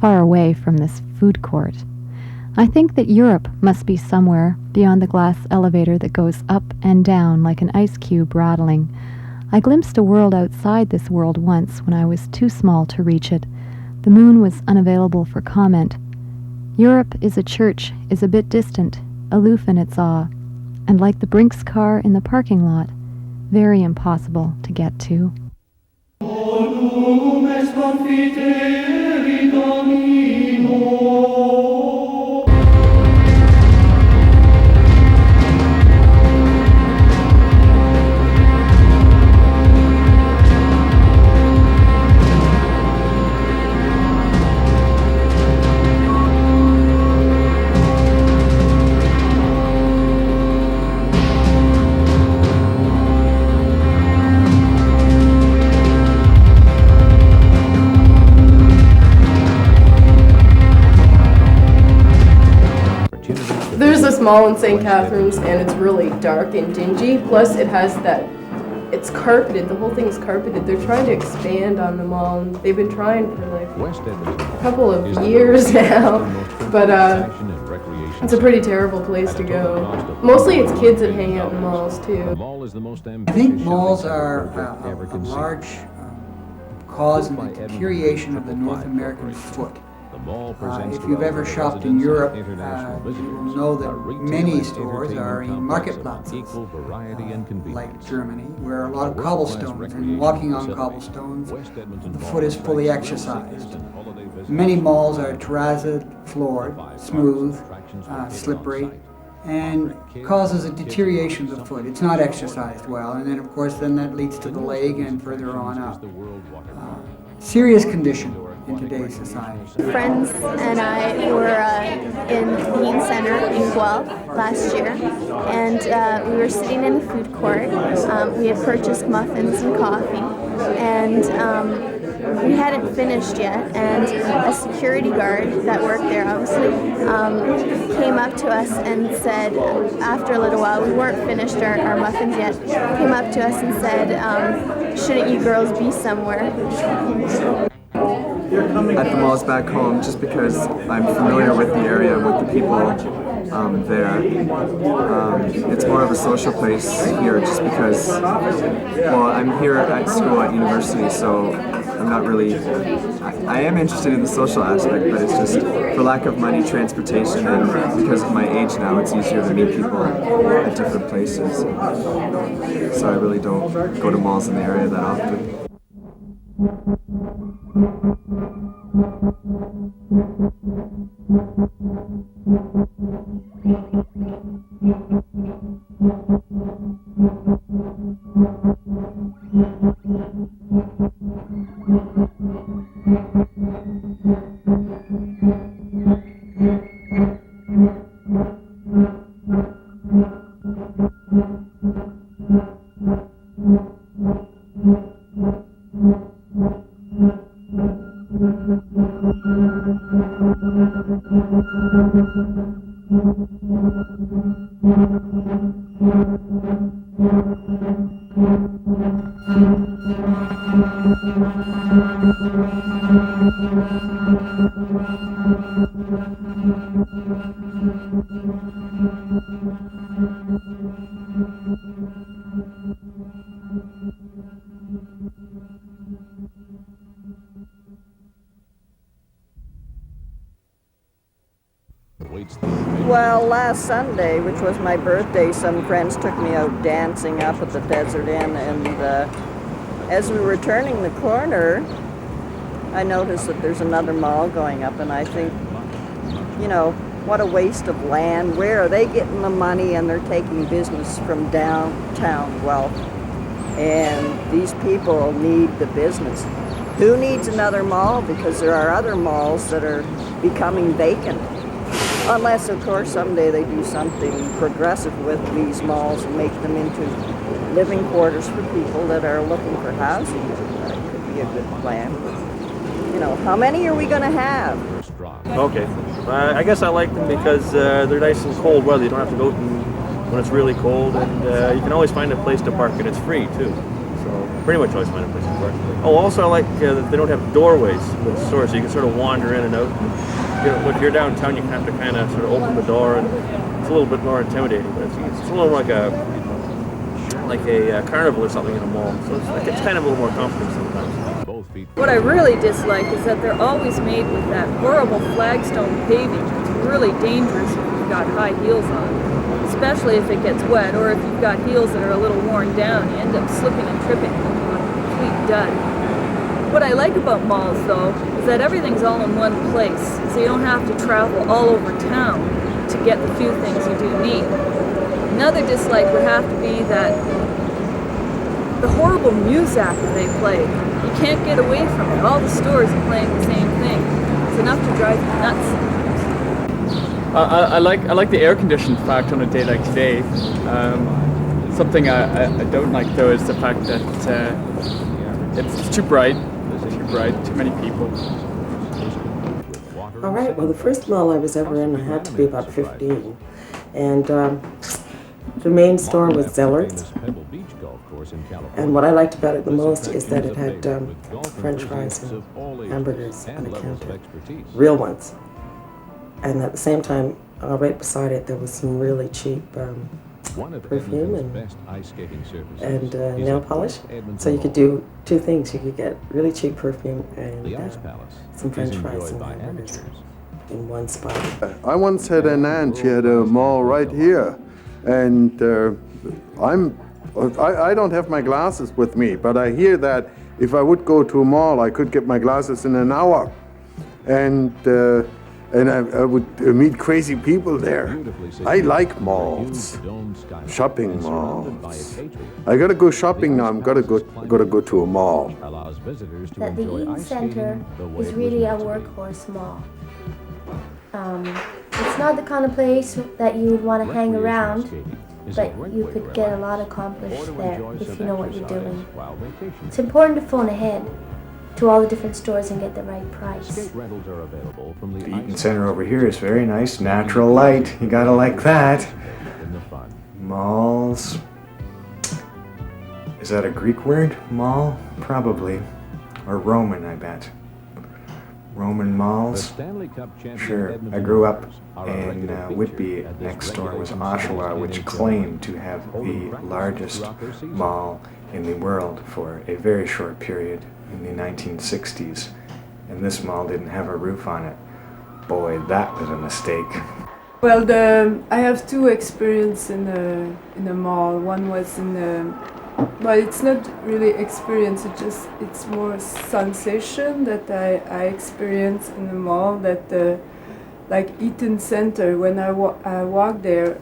Far away from this food court. I think that Europe must be somewhere beyond the glass elevator that goes up and down like an ice cube rattling. I glimpsed a world outside this world once when I was too small to reach it. The moon was unavailable for comment. Europe is a church, is a bit distant, aloof in its awe, and like the Brinks car in the parking lot, very impossible to get to.
There's this mall in St. Catharines, and it's really dark and dingy. Plus, it has that, it's carpeted. The whole thing is carpeted. They're trying to expand on the mall, and they've been trying for like a couple of years now. But it's a pretty terrible place to go. Mostly it's kids that hang out in malls too.
I think malls are a large cause in the deterioration of the North American foot. If you've ever shopped in Europe, you will know that many stores are in marketplaces, like Germany, where a lot of cobblestones, and walking on cobblestones, the foot is fully exercised. Many malls are terrazzed, floored, smooth, slippery, and causes a deterioration of the foot. It's not exercised well, and then of course then that leads to the leg and further on up. Serious condition in today's society.
Friends and I were in Bean Center in Guelph last year, and we were sitting in the food court. We had purchased muffins and coffee, and we hadn't finished yet, and a security guard that worked there obviously came up to us and said, after a little while, we weren't finished our muffins yet, came up to us and said, shouldn't you girls be somewhere?
At the malls back home, just because I'm familiar with the area and with the people there. It's more of a social place here just because, well, I'm here at school at university, so I'm not really, I am interested in the social aspect, but it's just for lack of money, transportation, and because of my age now, it's easier to meet people at different places. So I really don't go to malls in the area that often.
Well, last Sunday, which was my birthday, some friends took me out dancing up at the Desert Inn, and as we were turning the corner, I noticed that there's another mall going up, and I think, you know, what a waste of land. Where are they getting the money? And they're taking business from downtown Guelph, and these people need the business. Who needs another mall? Because there are other malls that are becoming vacant. Unless, of course, someday they do something progressive with these malls and make them into living quarters for people that are looking for housing. That could be a good plan. You know, how many are we going to have?
Okay. I guess I like them because they're nice and cold weather. You don't have to go out when it's really cold, and you can always find a place to park, and it's free, too. So pretty much always find a place to park. Oh, also I like that they don't have doorways with stores, so you can sort of wander in and out. If you're downtown, you have to kind of sort of open the door, and it's a little bit more intimidating. But it's a little like a carnival or something in a mall. So it's kind of a little more comfortable sometimes.
What I really dislike is that they're always made with that horrible flagstone paving. It's really dangerous if you've got high heels on, especially if it gets wet, or if you've got heels that are a little worn down. You end up slipping and tripping into a complete dud. What I like about malls, though, is that everything's all in one place, so you don't have to travel all over town to get the few things you do need. Another dislike would have to be that the horrible music that they play. You can't get away from it. All the stores are playing the same thing. It's enough to drive you nuts.
I like the air conditioned fact on a day like today. Something I don't like, though, is the fact that it's too bright. Too many people.
All right, well, the first mall I was ever in, I had to be about 15. And the main store was Zeller's. And what I liked about it the most is that it had French fries and hamburgers on the counter, real ones. And at the same time, right beside it, there was some really cheap perfume and nail polish. So you could do two things. You could get really cheap perfume and some French fries and hamburgers in one spot.
I once had an aunt. She had a mall right here, and I don't have my glasses with me, but I hear that if I would go to a mall, I could get my glasses in an hour. And and I would meet crazy people there. I like malls, shopping malls. I gotta go shopping now. I'm gotta go to a mall.
That the Eaton Center is really a workhorse mall. It's not the kind of place that you would want to hang around, but you could get a lot accomplished there if you know what you're doing. It's important to phone ahead to all the different stores and get the right price.
The Eaton Center over here is very nice, natural light. You gotta like that. Malls. Is that a Greek word? Mall? Probably. Or Roman, I bet. Roman malls? Sure. I grew up in Whitby. Next door was Oshawa, which claimed to have the largest mall in the world for a very short period in the 1960s. And this mall didn't have a roof on it. Boy, that was a mistake.
Well, I have two experiences in the mall. One was in the, well, it's not really experience. It's more sensation that I experienced in the mall. That like Eaton Center, when I walk there,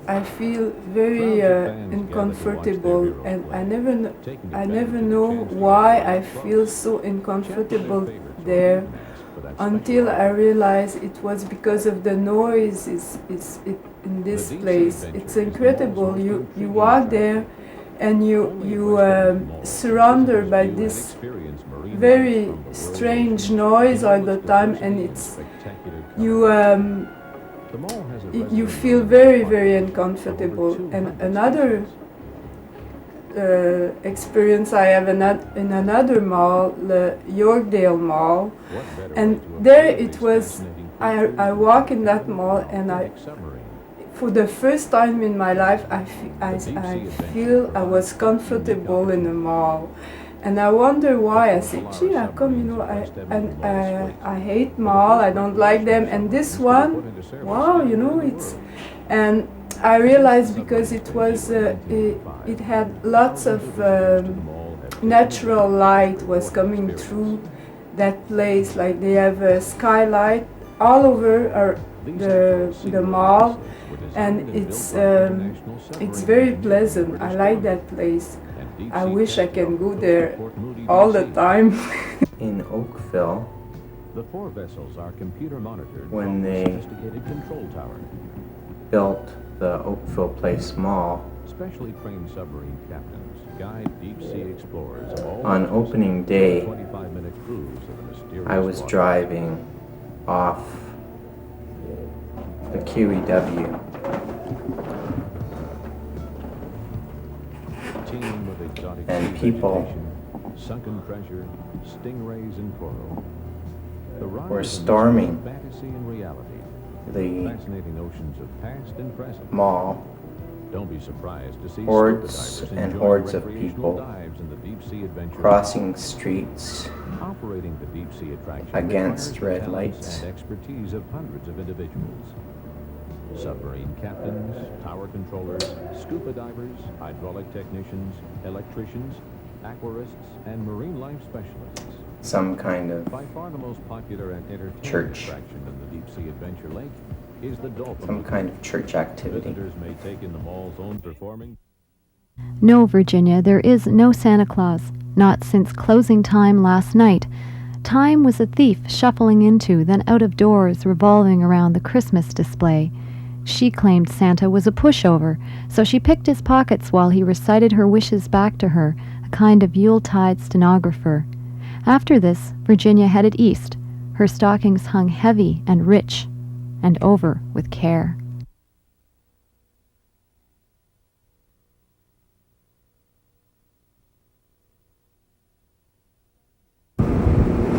I feel very uncomfortable, and I never know why I feel so uncomfortable there, until I realized it was because of the noise in this place. It's incredible. You walk there, and you surrounded by this very strange noise all the time, and it's you feel very, very uncomfortable. And another experience I have in another mall, the Yorkdale Mall, and there it was, I walk in that mall, and for the first time in my life, I feel I was comfortable in a mall. And I wonder why. I said, gee, how come, you know, I hate mall, I don't like them. And this one, wow, you know, and I realized because it was, it had lots of natural light was coming through that place. Like they have a skylight all over the mall, and it's very pleasant. I like that place. I wish I can go there all the time.
In Oakville, when they built the Oakville Place Mall, on opening day, I was driving off the QEW. And people were storming the mall. Hordes and hordes of people crossing streets against red lights.
Submarine captains, tower controllers, scuba divers, hydraulic technicians, electricians, aquarists, and marine life specialists.
Some kind of
by far the most popular and entertaining
church.
attraction in the Deep Sea Adventure Lake is the dolphin.
Some kind of church activity.
Visitors may take in the mall's own performing.
No, Virginia, there is no Santa Claus. Not since closing time last night. Time was a thief shuffling into, then out of doors, revolving around the Christmas display. She claimed Santa was a pushover, so she picked his pockets while he recited her wishes back to her, a kind of Yuletide stenographer. After this, Virginia headed east, her stockings hung heavy and rich, and over with care.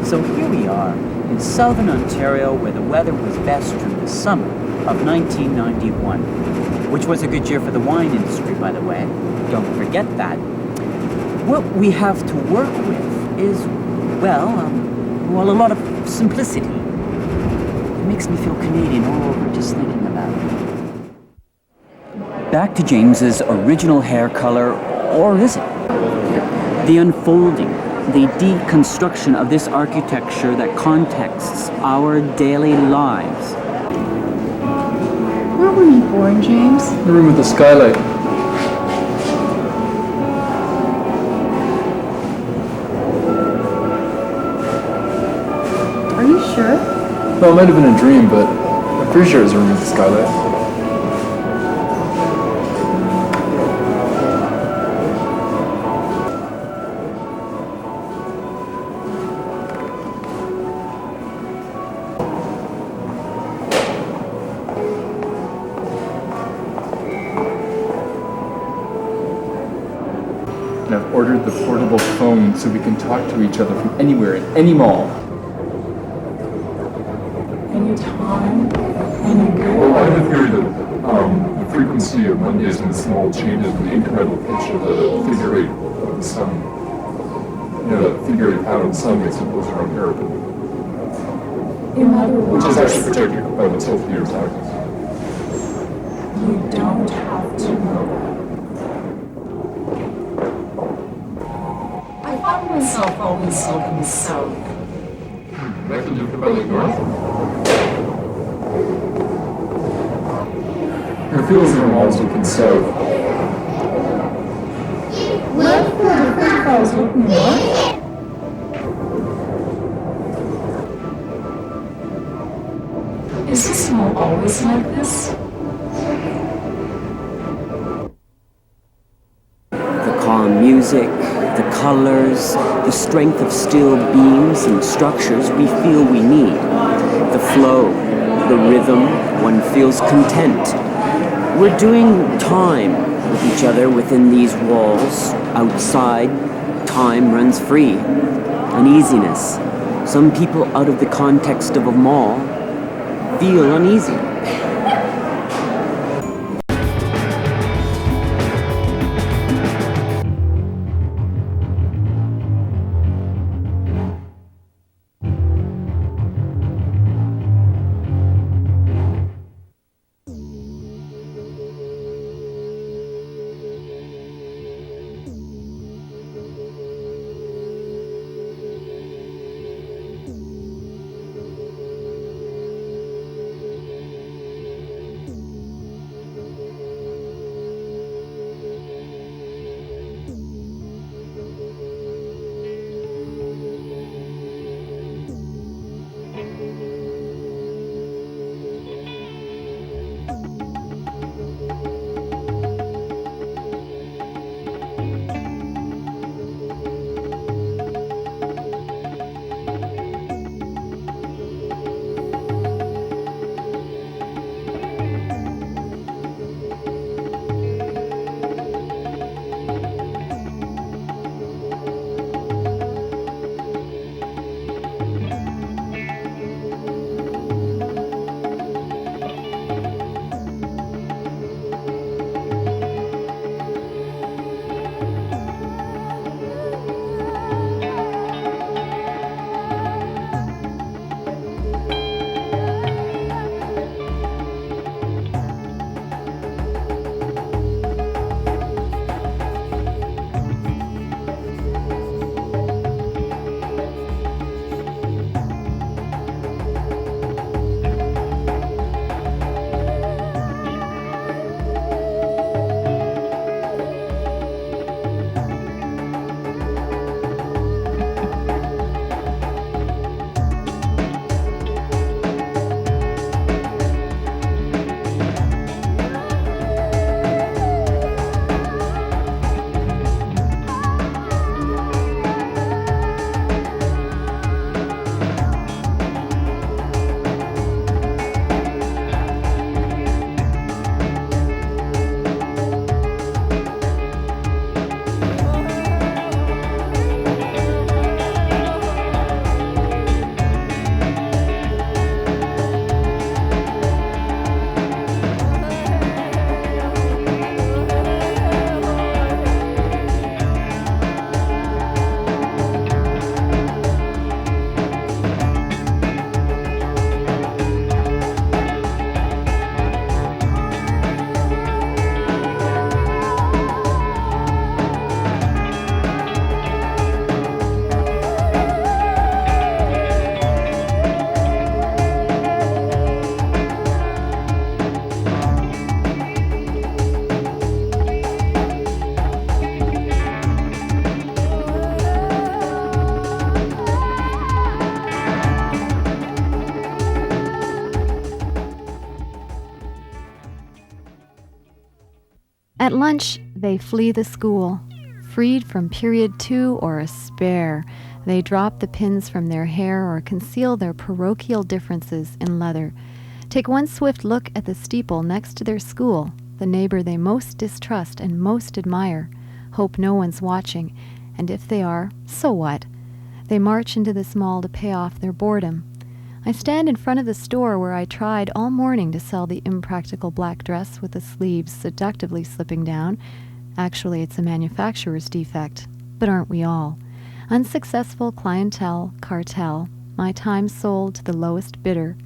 So here we are in southern Ontario, where the weather was best during the summer of 1991, which was a good year for the wine industry, by the way. Don't forget that. What we have to work with is, well, a lot of simplicity. It makes me feel Canadian all over just thinking about it. Back to James's original hair color, or is it? The unfolding, the deconstruction of this architecture that contexts our daily lives.
Where were you born, James?
The room with the skylight.
Are you sure?
Well, it might have been a dream, but I'm pretty sure it was a room with the skylight. And I've ordered the portable phone so we can talk to each other from anywhere in any mall.
Anytime, any good?
Well, I have a theory that the frequency of Mondays in the small changes with the incremental pitch of the figure eight of the sun. You know, that figure eight pattern of the sun makes it closer around hairpin.
In other words,
Which is actually protected by the tilt of the Earth's axis.
you don't have to know. I found myself always looking south.
That could look about like north.
It feels like I'm always looking south.
Would I feel different if I was looking north? Is this mall always like this?
The calm music, the colors, the strength of steel beams and structures we feel we need. The flow, the rhythm, one feels content. We're doing time with each other within these walls. Outside, time runs free. Uneasiness. Some people out of the context of a mall feel uneasy.
At lunch, they flee the school. Freed from period 2 or a spare, they drop the pins from their hair or conceal their parochial differences in leather. Take one swift look at the steeple next to their school, the neighbor they most distrust and most admire. Hope no one's watching, and if they are, so what? They march into this mall to pay off their boredom. I stand in front of the store where I tried all morning to sell the impractical black dress with the sleeves seductively slipping down. Actually, it's a manufacturer's defect, but aren't we all? Unsuccessful clientele, cartel, my time sold to the lowest bidder.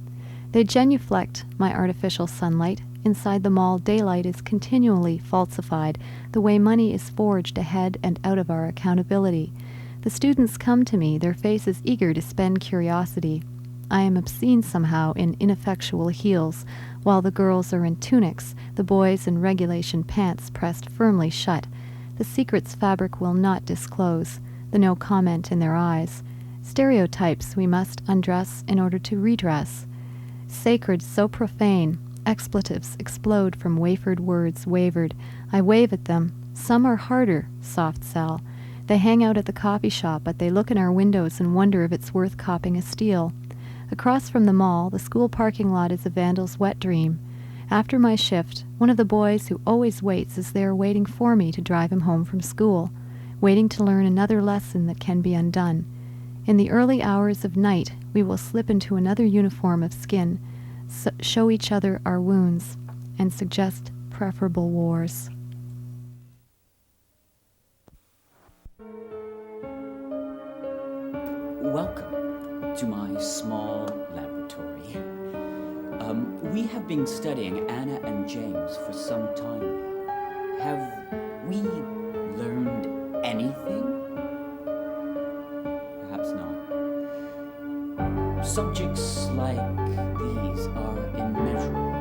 They genuflect my artificial sunlight. Inside the mall, daylight is continually falsified, the way money is forged ahead and out of our accountability. The students come to me, their faces eager to spend curiosity. I am obscene somehow in ineffectual heels, while the girls are in tunics, the boys in regulation pants pressed firmly shut. The secrets fabric will not disclose, the no comment in their eyes. Stereotypes we must undress in order to redress. Sacred so profane, expletives explode from wafered words wavered. I wave at them. Some are harder, soft sell. They hang out at the coffee shop, but they look in our windows and wonder if it's worth copping a steal. Across from the mall, the school parking lot is a vandal's wet dream. After my shift, one of the boys who always waits is there waiting for me to drive him home from school, waiting to learn another lesson that can be undone. In the early hours of night, we will slip into another uniform of skin, show each other our wounds, and suggest preferable wars.
Welcome to my small laboratory. We have been studying Anna and James for some time now. Have we learned anything? Perhaps not. Subjects like these are immeasurable.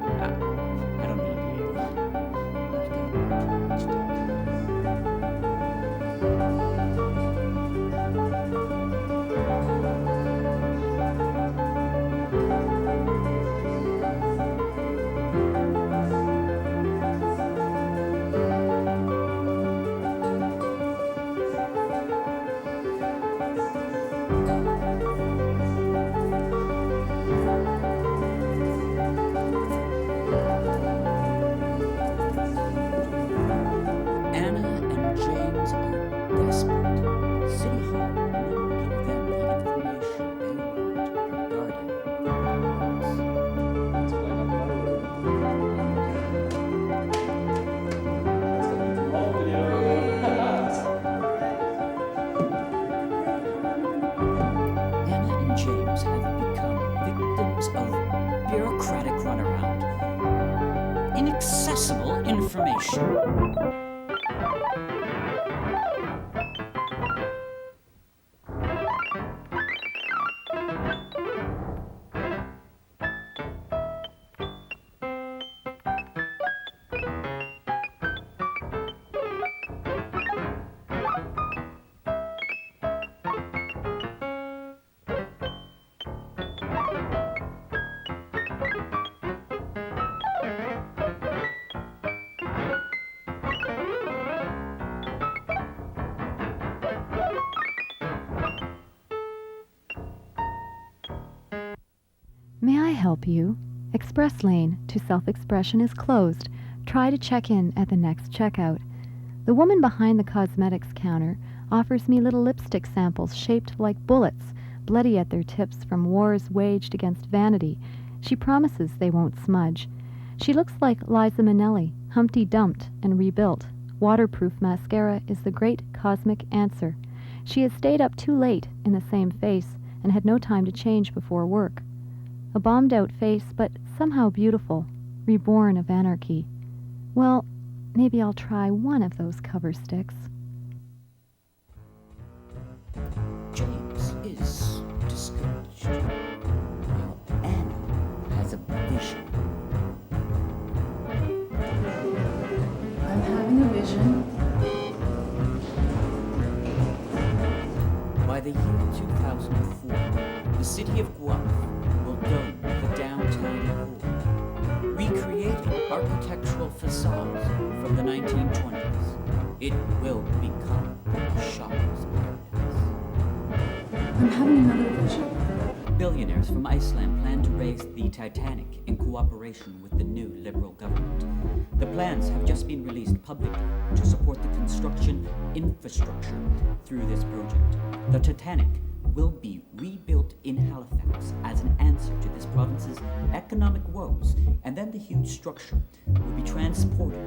Look, I don't need you. I've got much to do. Inaccessible information.
May I help you? Express lane to self-expression is closed. Try to check in at the next checkout. The woman behind the cosmetics counter offers me little lipstick samples shaped like bullets, bloody at their tips from wars waged against vanity. She promises they won't smudge. She looks like Liza Minnelli, Humpty Dumped and rebuilt. Waterproof mascara is the great cosmic answer. She has stayed up too late in the same face and had no time to change before work. A bombed-out face, but somehow beautiful, reborn of anarchy. Well, maybe I'll try one of those cover sticks.
James is discouraged. Now Anna has a vision.
I'm having a vision.
By the year 2004, the city of Guelph will dome the downtown core, recreating architectural facades from the 1920s. It will become a shopper's paradise.
I'm having another vision.
Billionaires from Iceland plan to raise the Titanic in cooperation with the new Liberal government. The plans have just been released publicly to support the construction infrastructure through this project. The Titanic will be rebuilt in Halifax as an answer to this province's economic woes, and then the huge structure will be transported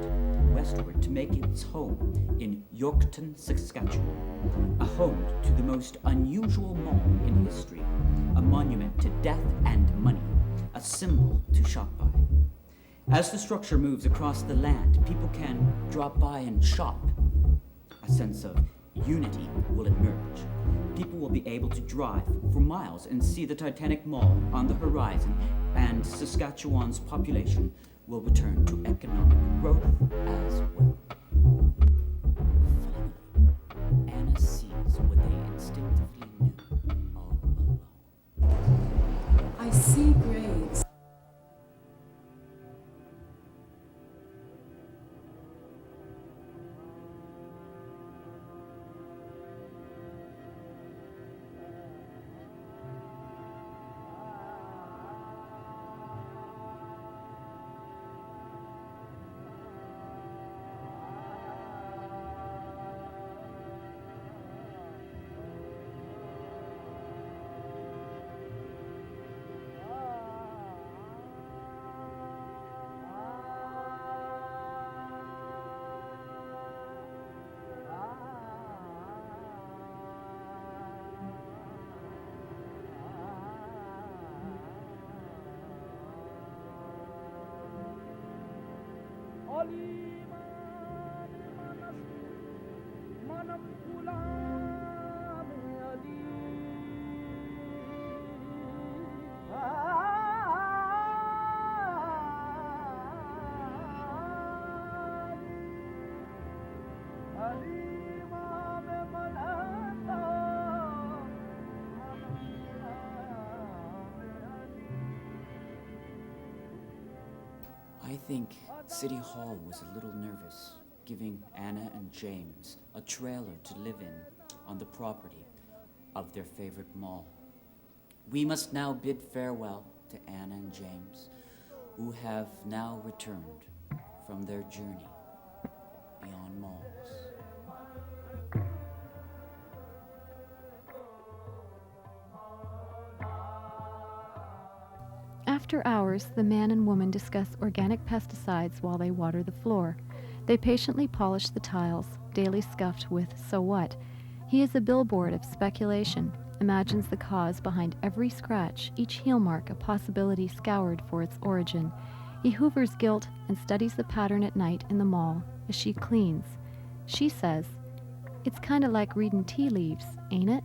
westward to make its home in Yorkton, Saskatchewan, a home to the most unusual mall in history, a monument to death and money, a symbol to shop by. As the structure moves across the land, people can drop by and shop. A sense of unity will emerge. People will be able to drive for miles and see the Titanic Mall on the horizon, and Saskatchewan's population will return to economic growth as well. Finally, Anna sees what they instinctively knew all along.
I see graves.
I think City Hall was a little nervous, giving Anna and James a trailer to live in on the property of their favorite mall. We must now bid farewell to Anna and James, who have now returned from their journey beyond malls.
After hours, the man and woman discuss organic pesticides while they water the floor. They patiently polish the tiles, daily scuffed with "so what." He is a billboard of speculation, imagines the cause behind every scratch, each heel mark a possibility scoured for its origin. He hoovers guilt and studies the pattern at night in the mall as she cleans. She says, "It's kind of like reading tea leaves, ain't it?"